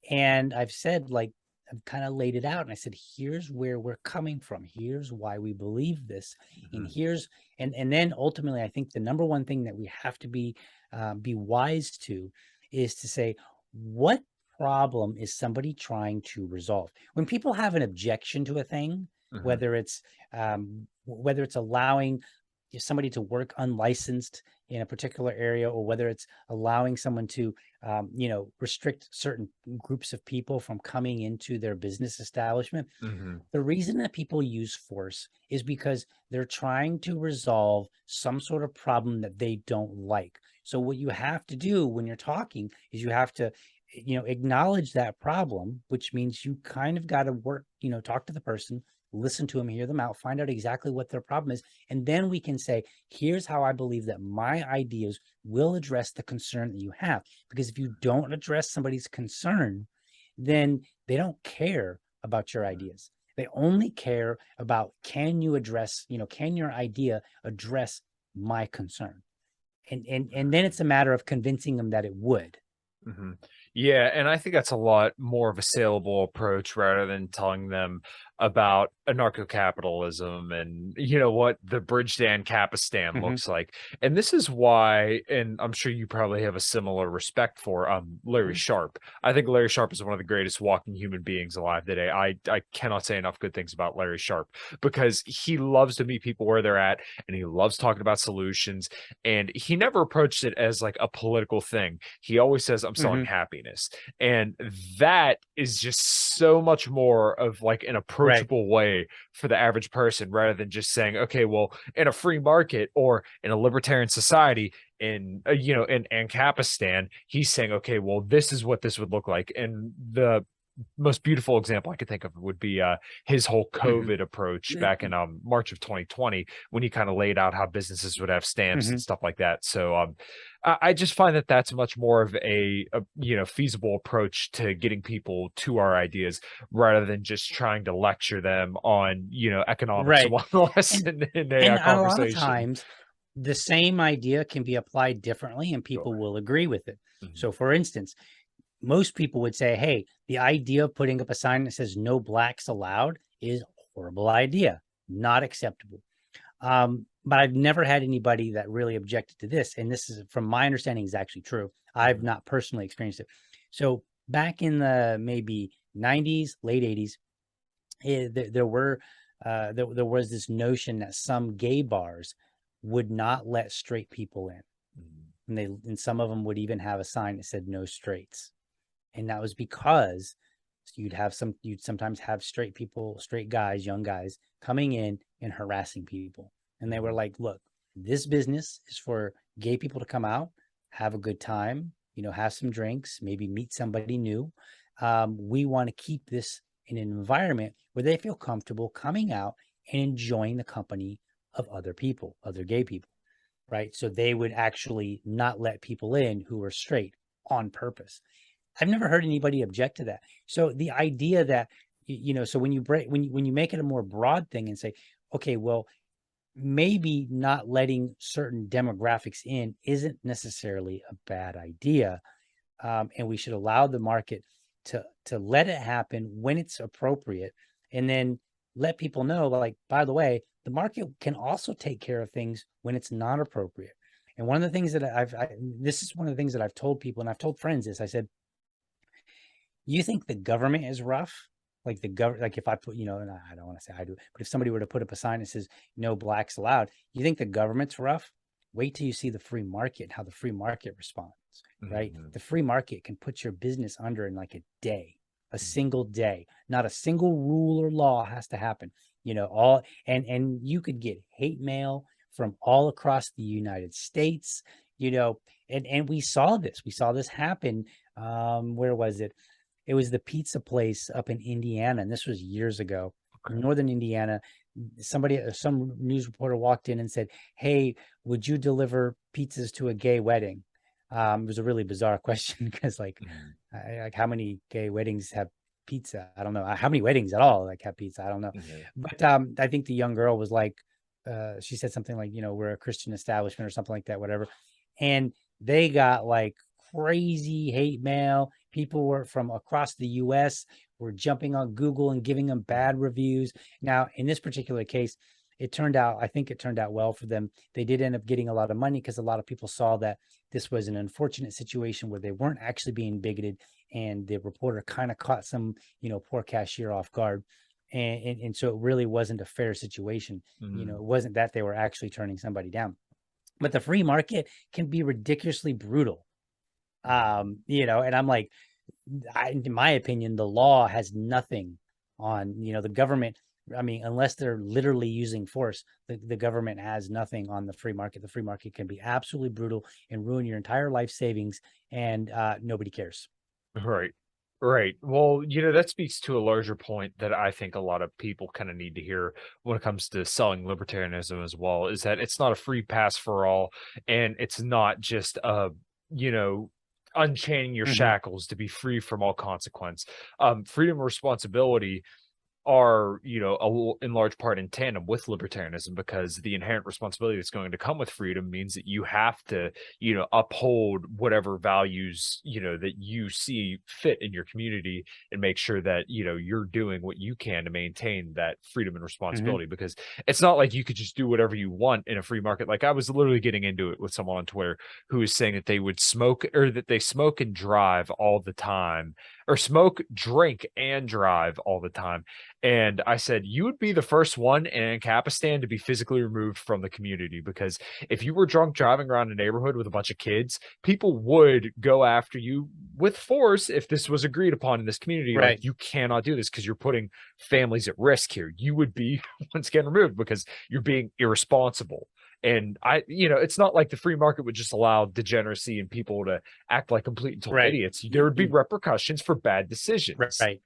And I've said, like, I've kind of laid it out, and I said, here's where we're coming from. Here's why we believe this. And here's, and then ultimately, I think the number one thing that we have to be wise to is to say, what problem is somebody trying to resolve? When people have an objection to a thing, whether it's allowing somebody to work unlicensed in a particular area, or whether it's allowing someone to, restrict certain groups of people from coming into their business establishment. The reason that people use force is because they're trying to resolve some sort of problem that they don't like. So what you have to do when you're talking is you have to, acknowledge that problem, which means you kind of got to work, talk to the person, listen to them, hear them out, find out exactly what their problem is. And then we can say, here's how I believe that my ideas will address the concern that you have. Because if you don't address somebody's concern, then they don't care about your ideas. They only care about, can you address, can your idea address my concern? And then it's a matter of convincing them that it would. Yeah, and I think that's a lot more of a saleable approach rather than telling them about anarcho-capitalism and what the bridge to Ancapistan looks like. And this is why, and I'm sure you probably have a similar respect for Larry Sharpe. I think Larry Sharpe is one of the greatest walking human beings alive today. I cannot say enough good things about Larry Sharpe, because he loves to meet people where they're at, and he loves talking about solutions, and he never approached it as like a political thing. He always says, I'm selling happiness. And that is just so much more of like an approachable way for the average person, rather than just saying, okay, well, in a free market or in a libertarian society in Ancapistan, he's saying, okay, well, this is what this would look like. And the most beautiful example I could think of would be his whole COVID approach back in March of 2020, when he kind of laid out how businesses would have stamps and stuff like that. So I just find that that's much more of a feasible approach to getting people to our ideas, rather than just trying to lecture them on economics one lesson in a conversation. A lot of times the same idea can be applied differently, and people will agree with it. So for instance, most people would say, hey, the idea of putting up a sign that says no blacks allowed is a horrible idea, not acceptable. But I've never had anybody that really objected to this. And this is, from my understanding, is actually true. I've not personally experienced it. So back in the maybe 90s, late 80s, there was this notion that some gay bars would not let straight people in. and some of them would even have a sign that said no straights. And that was because you'd sometimes have straight people, straight guys, young guys coming in and harassing people. And they were like, look, this business is for gay people to come out, have a good time, have some drinks, maybe meet somebody new. We want to keep this in an environment where they feel comfortable coming out and enjoying the company of other people, other gay people, right? So they would actually not let people in who are straight on purpose. I've never heard anybody object to that. So the idea that, so when you make it a more broad thing and say, okay, well, maybe not letting certain demographics in isn't necessarily a bad idea. And we should allow the market to let it happen when it's appropriate, and then let people know, like, by the way, the market can also take care of things when it's not appropriate. And one of the things that this is one of the things that I've told people, and I've told friends this, I said, you think the government is rough? Like like if I put, and I don't want to say I do, but if somebody were to put up a sign that says no blacks allowed, you think the government's rough? Wait till you see the free market, how the free market responds, right? The free market can put your business under in like a day, a single day. Not a single rule or law has to happen, and you could get hate mail from all across the United States, and we saw this happen. Where was it? It was the pizza place up in Indiana, and this was years ago. Okay. Northern Indiana, some news reporter walked in and said, "Hey, would you deliver pizzas to a gay wedding?" It was a really bizarre question because, like how many gay weddings have pizza? I don't know. How many weddings at all have pizza? I don't know. But I think the young girl was like, she said something like, we're a Christian establishment or something like that, whatever. And they got like crazy hate mail. People were from across the US were jumping on Google and giving them bad reviews. Now, in this particular case, I think it turned out well for them. They did end up getting a lot of money because a lot of people saw that this was an unfortunate situation where they weren't actually being bigoted, and the reporter kind of caught some, poor cashier off guard. And so it really wasn't a fair situation. It wasn't that they were actually turning somebody down. But the free market can be ridiculously brutal. And I'm like, in my opinion, the law has nothing on, the government. I mean, unless they're literally using force, the government has nothing on the free market. The free market can be absolutely brutal and ruin your entire life savings, and nobody cares. Right. Well, that speaks to a larger point that I think a lot of people kind of need to hear when it comes to selling libertarianism as well, is that it's not a free pass for all, and it's not just unchaining your shackles to be free from all consequence. Freedom and responsibility are, in large part in tandem with libertarianism, because the inherent responsibility that's going to come with freedom means that you have to, uphold whatever values, that you see fit in your community, and make sure that, you're doing what you can to maintain that freedom and responsibility, because it's not like you could just do whatever you want in a free market. Like, I was literally getting into it with someone on Twitter who was saying that they would smoke, or that they smoke and drive all the time, or smoke, drink, and drive all the time. And I said, you would be the first one in Ancapistan to be physically removed from the community, because if you were drunk driving around a neighborhood with a bunch of kids, people would go after you with force if this was agreed upon in this community. Right. Like, you cannot do this because you're putting families at risk here. You would be once again removed because you're being irresponsible. And it's not like the free market would just allow degeneracy and people to act like complete and total idiots. There would be repercussions for bad decisions. Right.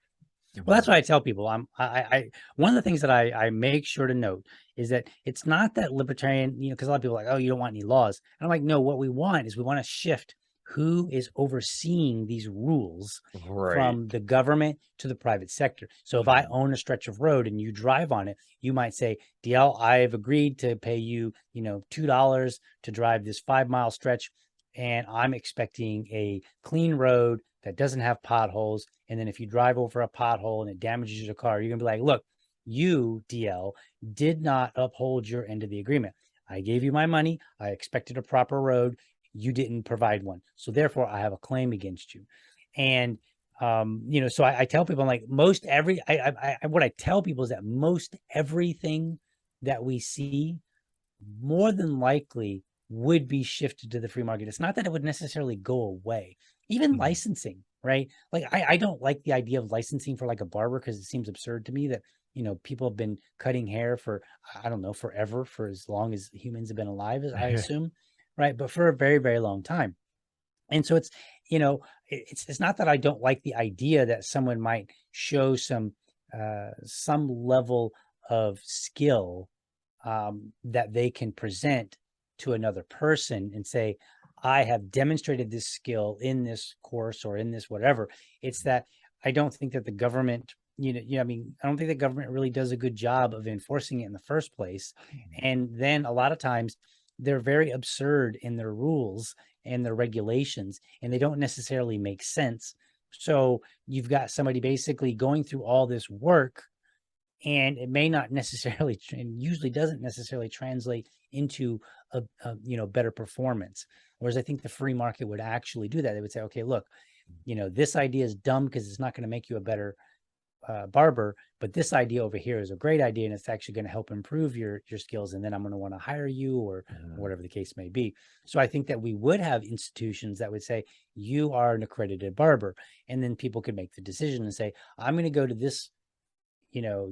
Well, that's what I tell people. I one of the things that I make sure to note is that it's not that libertarian, because a lot of people are like, oh, you don't want any laws. And I'm like, no, what we want is we want to shift who is overseeing these rules from the government to the private sector. So if I own a stretch of road and you drive on it, you might say, DL, I've agreed to pay you, $2 to drive this 5-mile stretch, and I'm expecting a clean road that doesn't have potholes. And then if you drive over a pothole and it damages your car, you're gonna be like, look, you, DL, did not uphold your end of the agreement. I gave you my money. I expected a proper road. You didn't provide one. So therefore I have a claim against you. And, so I tell people, I'm like, what I tell people is that most everything that we see more than likely would be shifted to the free market. It's not that it would necessarily go away. Even licensing, right? Like I don't like the idea of licensing for like a barber, because it seems absurd to me that, you know, people have been cutting hair for, I don't know, forever, for as long as humans have been alive, as I assume, right? But for a very, very long time. And so it's, you know, it's not that I don't like the idea that someone might show some level of skill that they can present to another person and say, I have demonstrated this skill in this course or in this whatever. It's that I don't think that the government, I mean, I don't think the government really does a good job of enforcing it in the first place. And then a lot of times they're very absurd in their rules and their regulations, and they don't necessarily make sense. So you've got somebody basically going through all this work, and it may not necessarily, and usually doesn't necessarily translate into a better performance. Whereas I think the free market would actually do that. They would say, okay, look, this idea is dumb because it's not going to make you a better barber, but this idea over here is a great idea, and it's actually going to help improve your skills, and then I'm going to want to hire you, or whatever the case may be. So I think that we would have institutions that would say, you are an accredited barber, and then people could make the decision and say, I'm going to go to this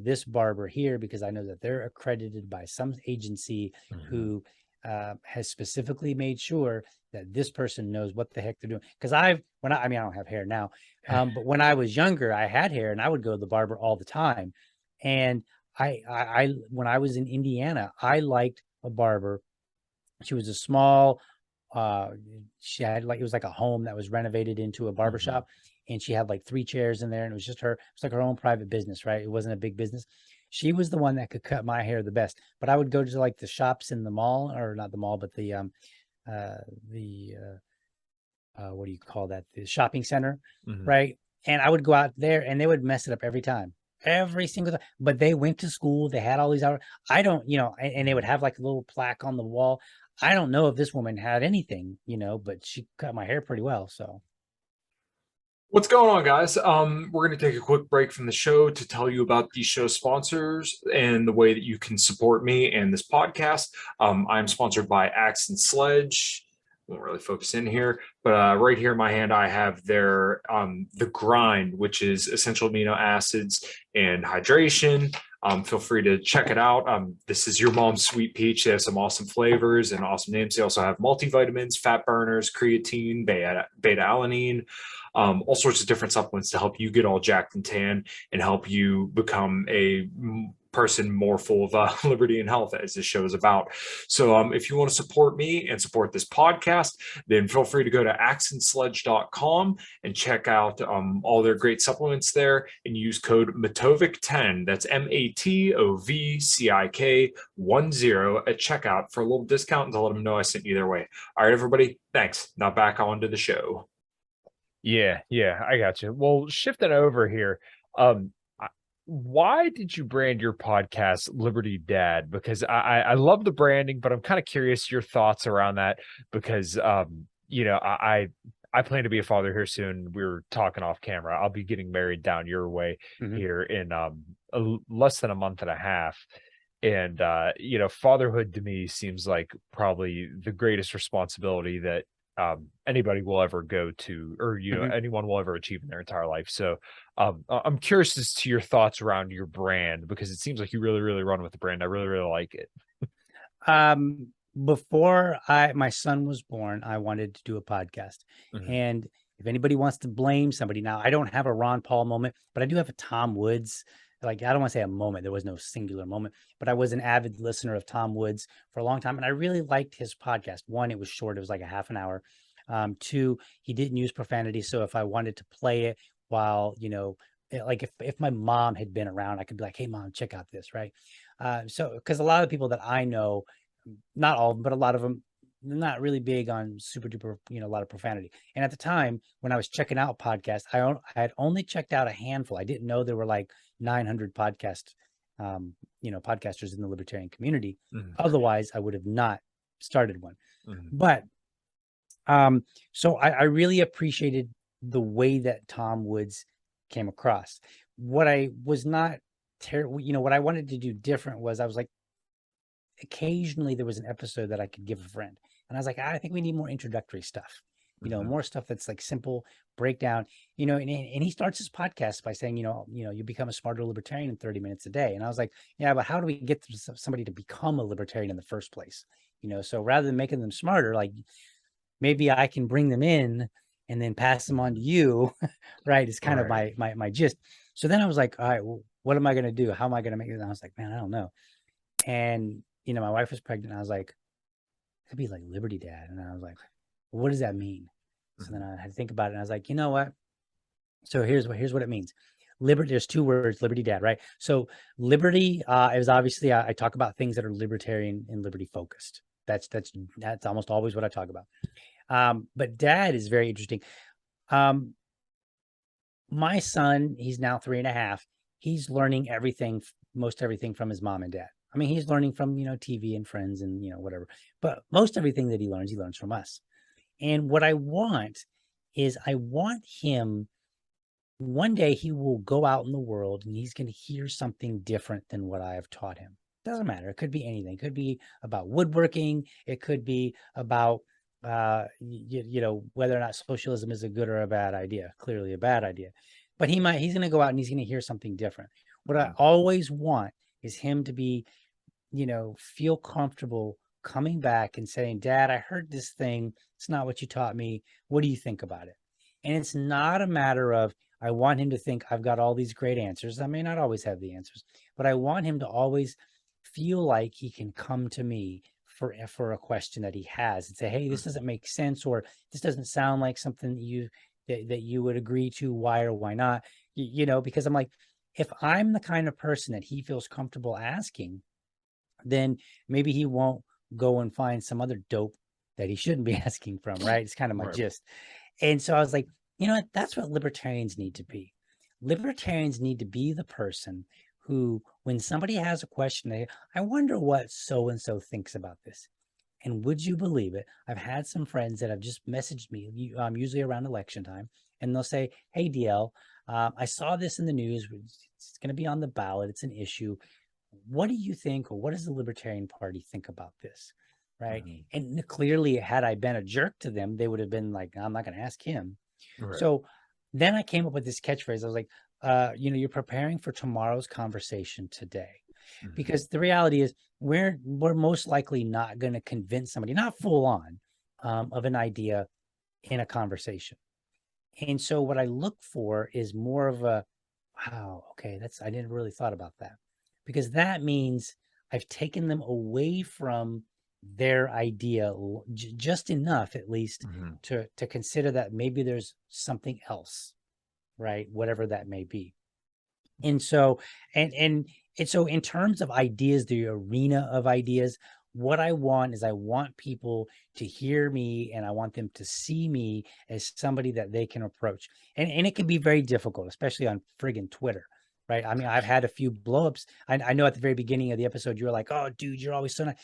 this barber here because I know that they're accredited by some agency who has specifically made sure that this person knows what the heck they're doing. Because I don't have hair now, but when I was younger, I had hair, and I would go to the barber all the time. And I when I was in Indiana, I liked a barber. She was a small, she had it was like a home that was renovated into a barbershop. And she had like 3 chairs in there, and it was just her. It was like her own private business, right? It wasn't a big business. She was the one that could cut my hair the best. But I would go to like the shops in the mall, or not the mall, but the what do you call that? The shopping center, right? And I would go out there, and they would mess it up every single time. But they went to school. They had all these hours. I don't, and they would have like a little plaque on the wall. I don't know if this woman had anything, but she cut my hair pretty well. So. What's going on, guys? We're going to take a quick break from the show to tell you about these show sponsors and the way that you can support me and this podcast. I'm sponsored by Axe and Sledge. Won't really focus in here, but right here in my hand, I have their The Grind, which is essential amino acids and hydration. Feel free to check it out. This is your mom's sweet peach. They have some awesome flavors and awesome names. They also have multivitamins, fat burners, creatine, beta-alanine, all sorts of different supplements to help you get all jacked and tan and help you become a person more full of liberty and health, as this show is about. So if you want to support me and support this podcast, then feel free to go to axandsledge.com and check out all their great supplements there, and use code Matovcik10. That's MATOVCIK10 at checkout for a little discount, and to let them know I sent you their way. All right, everybody, thanks. Now back on to the show. Yeah, I got you. Well, shifting over here, why did you brand your podcast LibertyDad? Because I love the branding, but I'm kind of curious your thoughts around that, because I plan to be a father here soon. We were talking off camera. I'll be getting married down your way here in less than a month and a half. And fatherhood to me seems like probably the greatest responsibility that anybody will ever go to, or anyone will ever achieve in their entire life. So I'm curious as to your thoughts around your brand, because it seems like you really, really run with the brand. I really, really like it. Before my son was born, I wanted to do a podcast. And if anybody wants to blame somebody, now I don't have a Ron Paul moment, but I do have a Tom Woods. Like, I don't want to say a moment. There was no singular moment, but I was an avid listener of Tom Woods for a long time. And I really liked his podcast. 1, it was short. It was like a half an hour. 2, he didn't use profanity. So if I wanted to play it while, like if my mom had been around, I could be like, hey mom, check out this. Right. So, cause a lot of people that I know, not all of them, but a lot of them, not really big on super duper, a lot of profanity. And at the time when I was checking out podcasts, I had only checked out a handful. I didn't know there were like 900 podcasters in the libertarian community. Otherwise I would have not started one. But so I really appreciated the way that Tom Woods came across. What I was not what I wanted to do different was, I was like, occasionally there was an episode that I could give a friend. And I was like, I think we need more introductory stuff, more stuff that's like simple breakdown, and he starts his podcast by saying, you become a smarter libertarian in 30 minutes a day. And I was like, yeah, but how do we get somebody to become a libertarian in the first place? So rather than making them smarter, like maybe I can bring them in and then pass them on to you, right? It's kind of my gist. So then I was like, all right, well, what am I going to do? How am I going to make it? And I was like, man, I don't know. And, my wife was pregnant. I was like, it could be like LibertyDad. And I was like, well, what does that mean? So then I had to think about it. And I was like, you know what? So here's what it means. Liberty, there's two words, LibertyDad, right? So liberty is obviously, I talk about things that are libertarian and liberty focused. That's almost always what I talk about. But dad is very interesting. My son, he's now 3.5. He's learning most everything from his mom and dad. I mean, he's learning from, TV and friends and, whatever, but most everything that he learns from us. And what I want is him, one day he will go out in the world and he's going to hear something different than what I have taught him. Doesn't matter. It could be anything. It could be about woodworking. It could be about, whether or not socialism is a good or a bad idea. Clearly a bad idea. But he's going to go out and he's going to hear something different. What I always want is him to be, feel comfortable coming back and saying, Dad, I heard this thing. It's not what you taught me. What do you think about it? And it's not a matter of, I want him to think I've got all these great answers. I may not always have the answers, but I want him to always feel like he can come to me for a question that he has and say, hey, this doesn't make sense, or this doesn't sound like something that you would agree to. Why or why not? Because I'm like, if I'm the kind of person that he feels comfortable asking, then maybe he won't go and find some other dope that he shouldn't be asking from, right? It's kind of my gist. And so I was like, that's what libertarians need to be. Libertarians need to be the person who, when somebody has a question, I wonder what so-and-so thinks about this. And would you believe it? I've had some friends that have just messaged me, usually around election time, and they'll say, hey, DL, I saw this in the news. It's going to be on the ballot. It's an issue. What do you think, or what does the Libertarian Party think about this? Right. And clearly, had I been a jerk to them, they would have been like, I'm not going to ask him. So then I came up with this catchphrase. I was like, you're preparing for tomorrow's conversation today, because the reality is we're most likely not going to convince somebody, not full on, of an idea in a conversation. And so what I look for is more of a, wow, okay, I didn't really thought about that, because that means I've taken them away from their idea just enough, at least, to consider that maybe there's something else, right? Whatever that may be. And so, and so in terms of ideas, the arena of ideas, what I want is I want people to hear me, and I want them to see me as somebody that they can approach. And it can be very difficult, especially on friggin' Twitter, right? I mean, I've had a few blowups. I know at the very beginning of the episode, you were like, oh, dude, you're always so nice.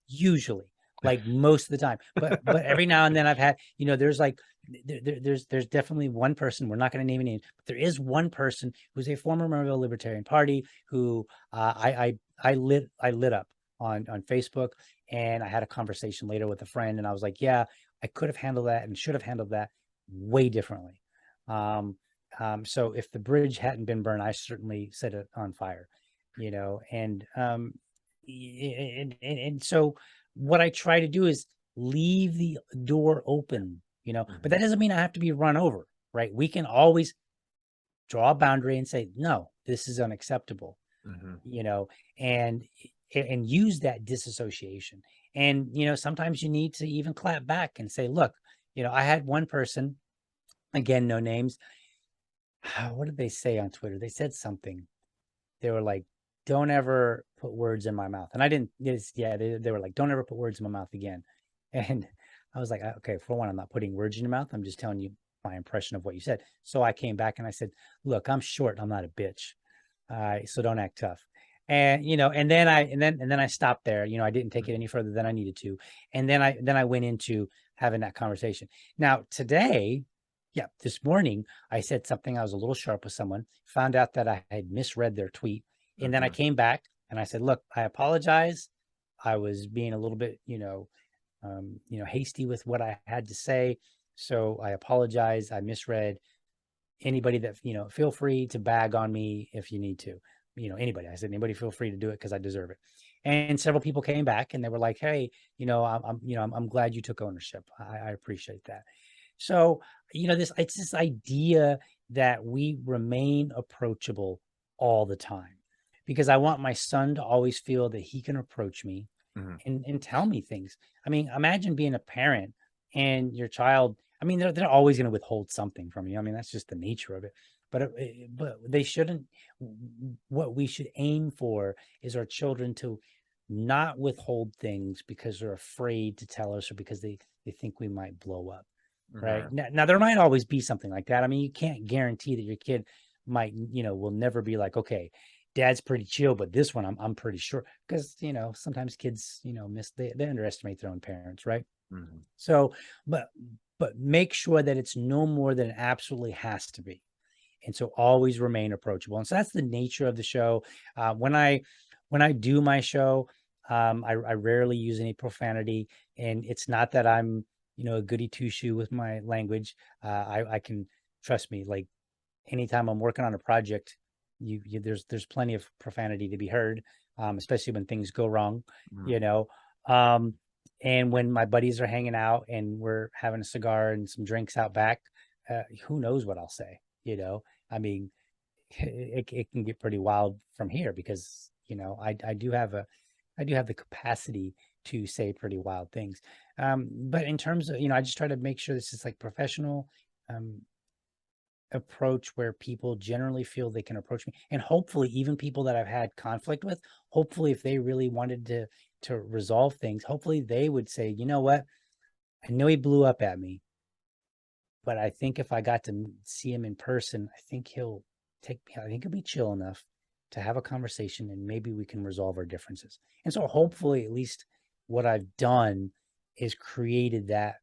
Usually, like most of the time, but every now and then I've had, there's like, there's definitely one person, we're not going to name a name, but there is one person who's a former member of the Libertarian Party who I lit up on Facebook, and I had a conversation later with a friend, and I was like, yeah, I could have handled that and should have handled that way differently. So if the bridge hadn't been burned, I certainly set it on fire, and so what I try to do is leave the door open, but that doesn't mean I have to be run over, right? We can always draw a boundary and say, no, this is unacceptable, and use that disassociation. And, sometimes you need to even clap back and say, look, I had one person, again, no names. What did they say on Twitter? They said something. They were like, don't ever put words in my mouth. And I didn't, they were like, don't ever put words in my mouth again. And I was like, okay, for one, I'm not putting words in your mouth. I'm just telling you my impression of what you said. So I came back and I said, look, I'm short. I'm not a bitch. So don't act tough. And, and then I stopped there. I didn't take it any further than I needed to. And then I went into having that conversation. Now today, this morning, I said something. I was a little sharp with someone, found out that I had misread their tweet. And then I came back and I said, look, I apologize. I was being a little bit, hasty with what I had to say. So I apologize. I misread. Anybody that, feel free to bag on me if you need to, anybody. I said, anybody feel free to do it because I deserve it. And several people came back and they were like, hey, I'm glad you took ownership. I appreciate that. So, it's this idea that we remain approachable all the time, because I want my son to always feel that he can approach me and tell me things. I mean, imagine being a parent and your child, I mean, they're always going to withhold something from you. I mean, that's just the nature of it. But they shouldn't. What we should aim for is our children to not withhold things because they're afraid to tell us, or because they think we might blow up. Right. Now, there might always be something like that. I mean, you can't guarantee that your kid might, will never be like, okay, dad's pretty chill, but this one I'm pretty sure, because, sometimes kids, they underestimate their own parents. Right. So, but make sure that it's no more than it absolutely has to be. And so always remain approachable. And so that's the nature of the show. When I do my show, I rarely use any profanity, and it's not that I'm, a goody two shoe with my language. I can, trust me, like anytime I'm working on a project, there's plenty of profanity to be heard, especially when things go wrong, and when my buddies are hanging out and we're having a cigar and some drinks out back, who knows what I'll say, I mean, it can get pretty wild from here, because, I do have the capacity to say pretty wild things. But in terms of, I just try to make sure this is like professional approach where people generally feel they can approach me. And hopefully even people that I've had conflict with, hopefully if they really wanted to resolve things, hopefully they would say, you know what, I know he blew up at me, but I think if I got to see him in person, I think he'll be chill enough to have a conversation, and maybe we can resolve our differences. And so hopefully at least what I've done is created that,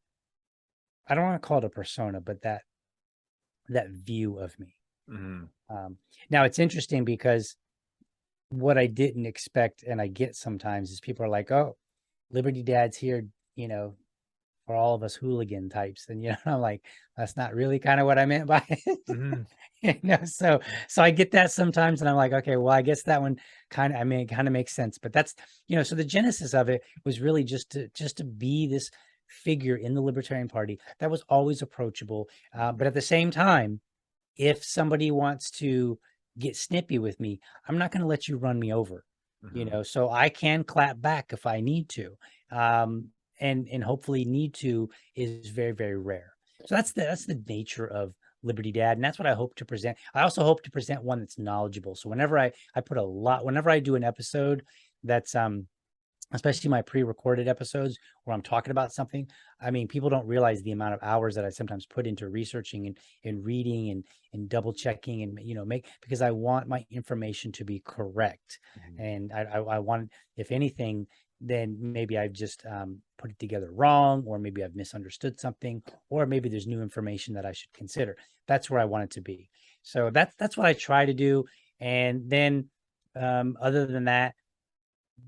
I don't want to call it a persona, but that view of me. Now it's interesting, because what I didn't expect, and I get sometimes, is people are like, oh, Liberty Dad's here, for all of us hooligan types. And, I'm like, that's not really kind of what I meant by it. So I get that sometimes, and I'm like, okay, well, I guess that one kind of makes sense. But that's, so the genesis of it was really just to be this figure in the Libertarian Party that was always approachable. But at the same time, if somebody wants to get snippy with me, I'm not going to let you run me over, so I can clap back if I need to. And hopefully need to is very, very rare. So that's the nature of Liberty Dad. And that's what I hope to present. I also hope to present one that's knowledgeable. So whenever I do an episode that's, especially my pre-recorded episodes where I'm talking about something, I mean, people don't realize the amount of hours that I sometimes put into researching and reading and double checking and, because I want my information to be correct. And I want, if anything, then maybe I've just put it together wrong, or maybe I've misunderstood something, or maybe there's new information that I should consider. That's where I want it to be. So that's what I try to do. And then other than that,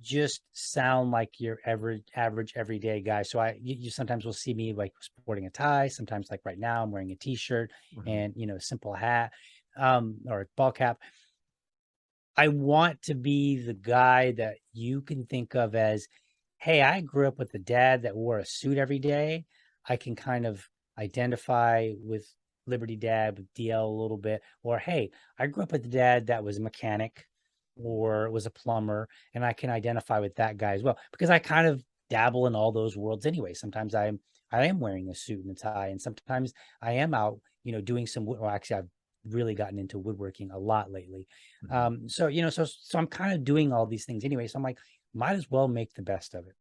just sound like your average everyday guy. So you sometimes will see me like sporting a tie. Sometimes, like right now, I'm wearing a t-shirt and, simple hat or a ball cap. I want to be the guy that you can think of as, hey, I grew up with a dad that wore a suit every day. I can kind of identify with Liberty Dad, with DL a little bit. Or, hey, I grew up with a dad that was a mechanic or was a plumber, and I can identify with that guy as well, because I kind of dabble in all those worlds anyway. Sometimes I am wearing a suit and a tie, and sometimes I am out, doing some, well, actually I've really gotten into woodworking a lot lately. So I'm kind of doing all these things anyway. So I'm like, might as well make the best of it.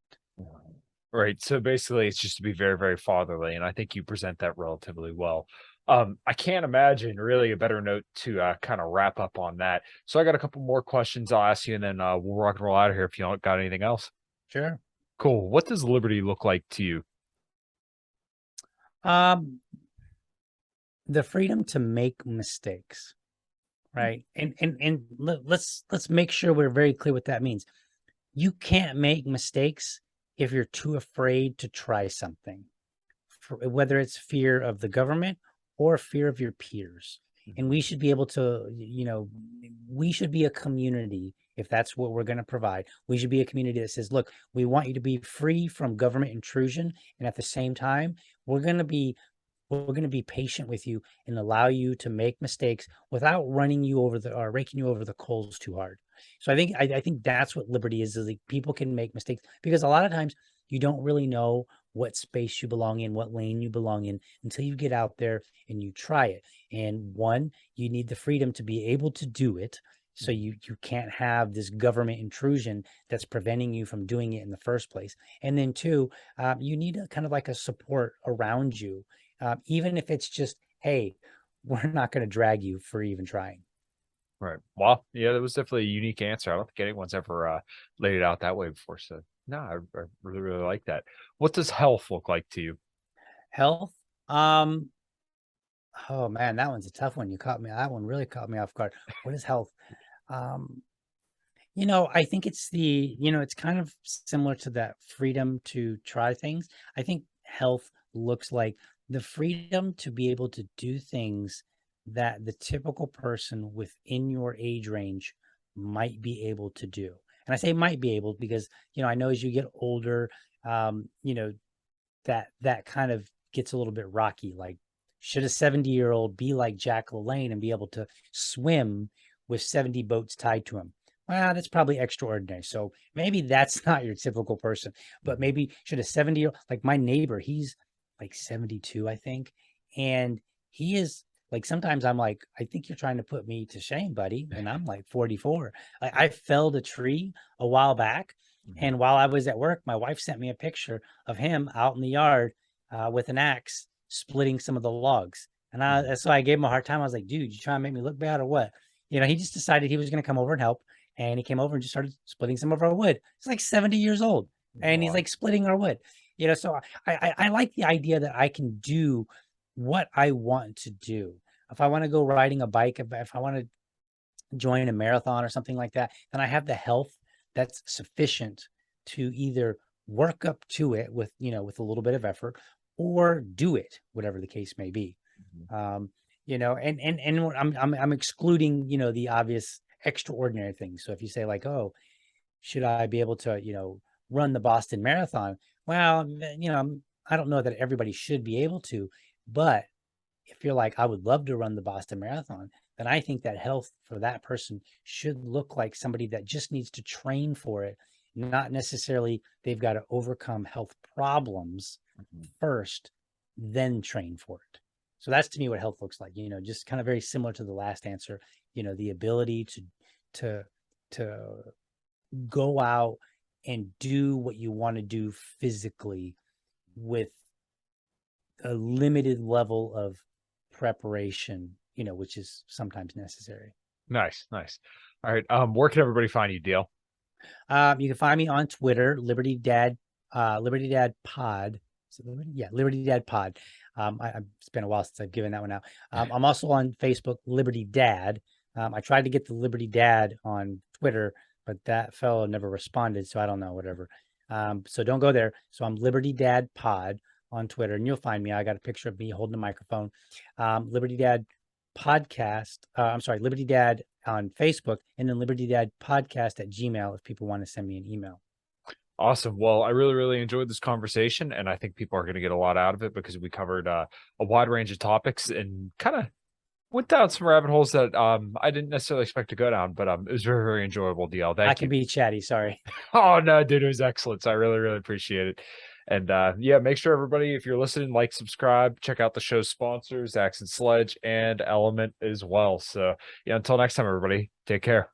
Right. So basically it's just to be very, very fatherly. And I think you present that relatively well. I can't imagine really a better note to kind of wrap up on that. So I got a couple more questions I'll ask you, and then we'll rock and roll out of here if you don't got anything else. Sure. Cool. What does liberty look like to you? The freedom to make mistakes, right? And let's make sure we're very clear what that means. You can't make mistakes if you're too afraid to try something, whether it's fear of the government or fear of your peers. And we should be able to, we should be a community. If that's what we're going to provide, we should be a community that says, look, we want you to be free from government intrusion. And at the same time, we're going to be patient with you and allow you to make mistakes without running you over or raking you over the coals too hard. So I think that's what liberty is like people can make mistakes, because a lot of times you don't really know what space you belong in, what lane you belong in, until you get out there and you try it. And one, you need the freedom to be able to do it. So you can't have this government intrusion that's preventing you from doing it in the first place. And then two, you need a kind of like a support around you, even if it's just, hey, we're not going to drag you for even trying. Right. Well, yeah, that was definitely a unique answer. I don't think anyone's ever laid it out that way before. So no, I really, really like that. What does health look like to you? Health? Oh man, that one's a tough one. That one really caught me off guard. What is health? I think it's it's kind of similar to that freedom to try things. I think health looks like the freedom to be able to do things that the typical person within your age range might be able to do. And I say might be able because, I know as you get older, that kind of gets a little bit rocky. Like, should a 70-year-old be like Jack LaLanne and be able to swim with 70 boats tied to him? Well, that's probably extraordinary. So maybe that's not your typical person, but maybe should a 70-year-old, like my neighbor, he's like 72, I think. And he is like, sometimes I'm like, I think you're trying to put me to shame, buddy. And I'm like 44. I felled a tree a while back. And while I was at work, my wife sent me a picture of him out in the yard with an axe splitting some of the logs. And so I gave him a hard time. I was like, dude, you trying to make me look bad or what? He just decided he was going to come over and help. And he came over and just started splitting some of our wood. He's like 70 years old and he's like splitting our wood. So I like the idea that I can do what I want to do. If I want to go riding a bike, if I want to join a marathon or something like that, then I have the health that's sufficient to either work up to it with a little bit of effort, or do it, whatever the case may be. And I'm excluding, the obvious extraordinary things. So if you say like, oh, should I be able to, run the Boston Marathon? Well, I don't know that everybody should be able to, but if you're like, I would love to run the Boston Marathon, then I think that health for that person should look like somebody that just needs to train for it, not necessarily they've got to overcome health problems first, then train for it. So that's to me what health looks like, just kind of very similar to the last answer, the ability to go out and do what you want to do physically with a limited level of preparation, which is sometimes necessary. Nice. All right. Where can everybody find you, Dale? You can find me on Twitter, LibertyDad, LibertyDad Pod. LibertyDad Pod. It's been a while since I've given that one out. I'm also on Facebook, LibertyDad. I tried to get the LibertyDad on Twitter, but that fellow never responded, so I don't know, whatever. So don't go there. So I'm LibertyDad Pod on Twitter, and you'll find me. I got a picture of me holding a microphone. LibertyDad Podcast. LibertyDad on Facebook, and then LibertyDad Podcast at Gmail if people want to send me an email. Awesome. Well, I really, really enjoyed this conversation, and I think people are going to get a lot out of it because we covered a wide range of topics and kind of went down some rabbit holes that I didn't necessarily expect to go down, but it was very, very enjoyable, DL. Thank you. I can be chatty. Sorry. Oh, no, dude, it was excellent. So I really, really appreciate it. And make sure everybody, if you're listening, like, subscribe, check out the show's sponsors, Axe and Sledge, and Element as well. So until next time, everybody, take care.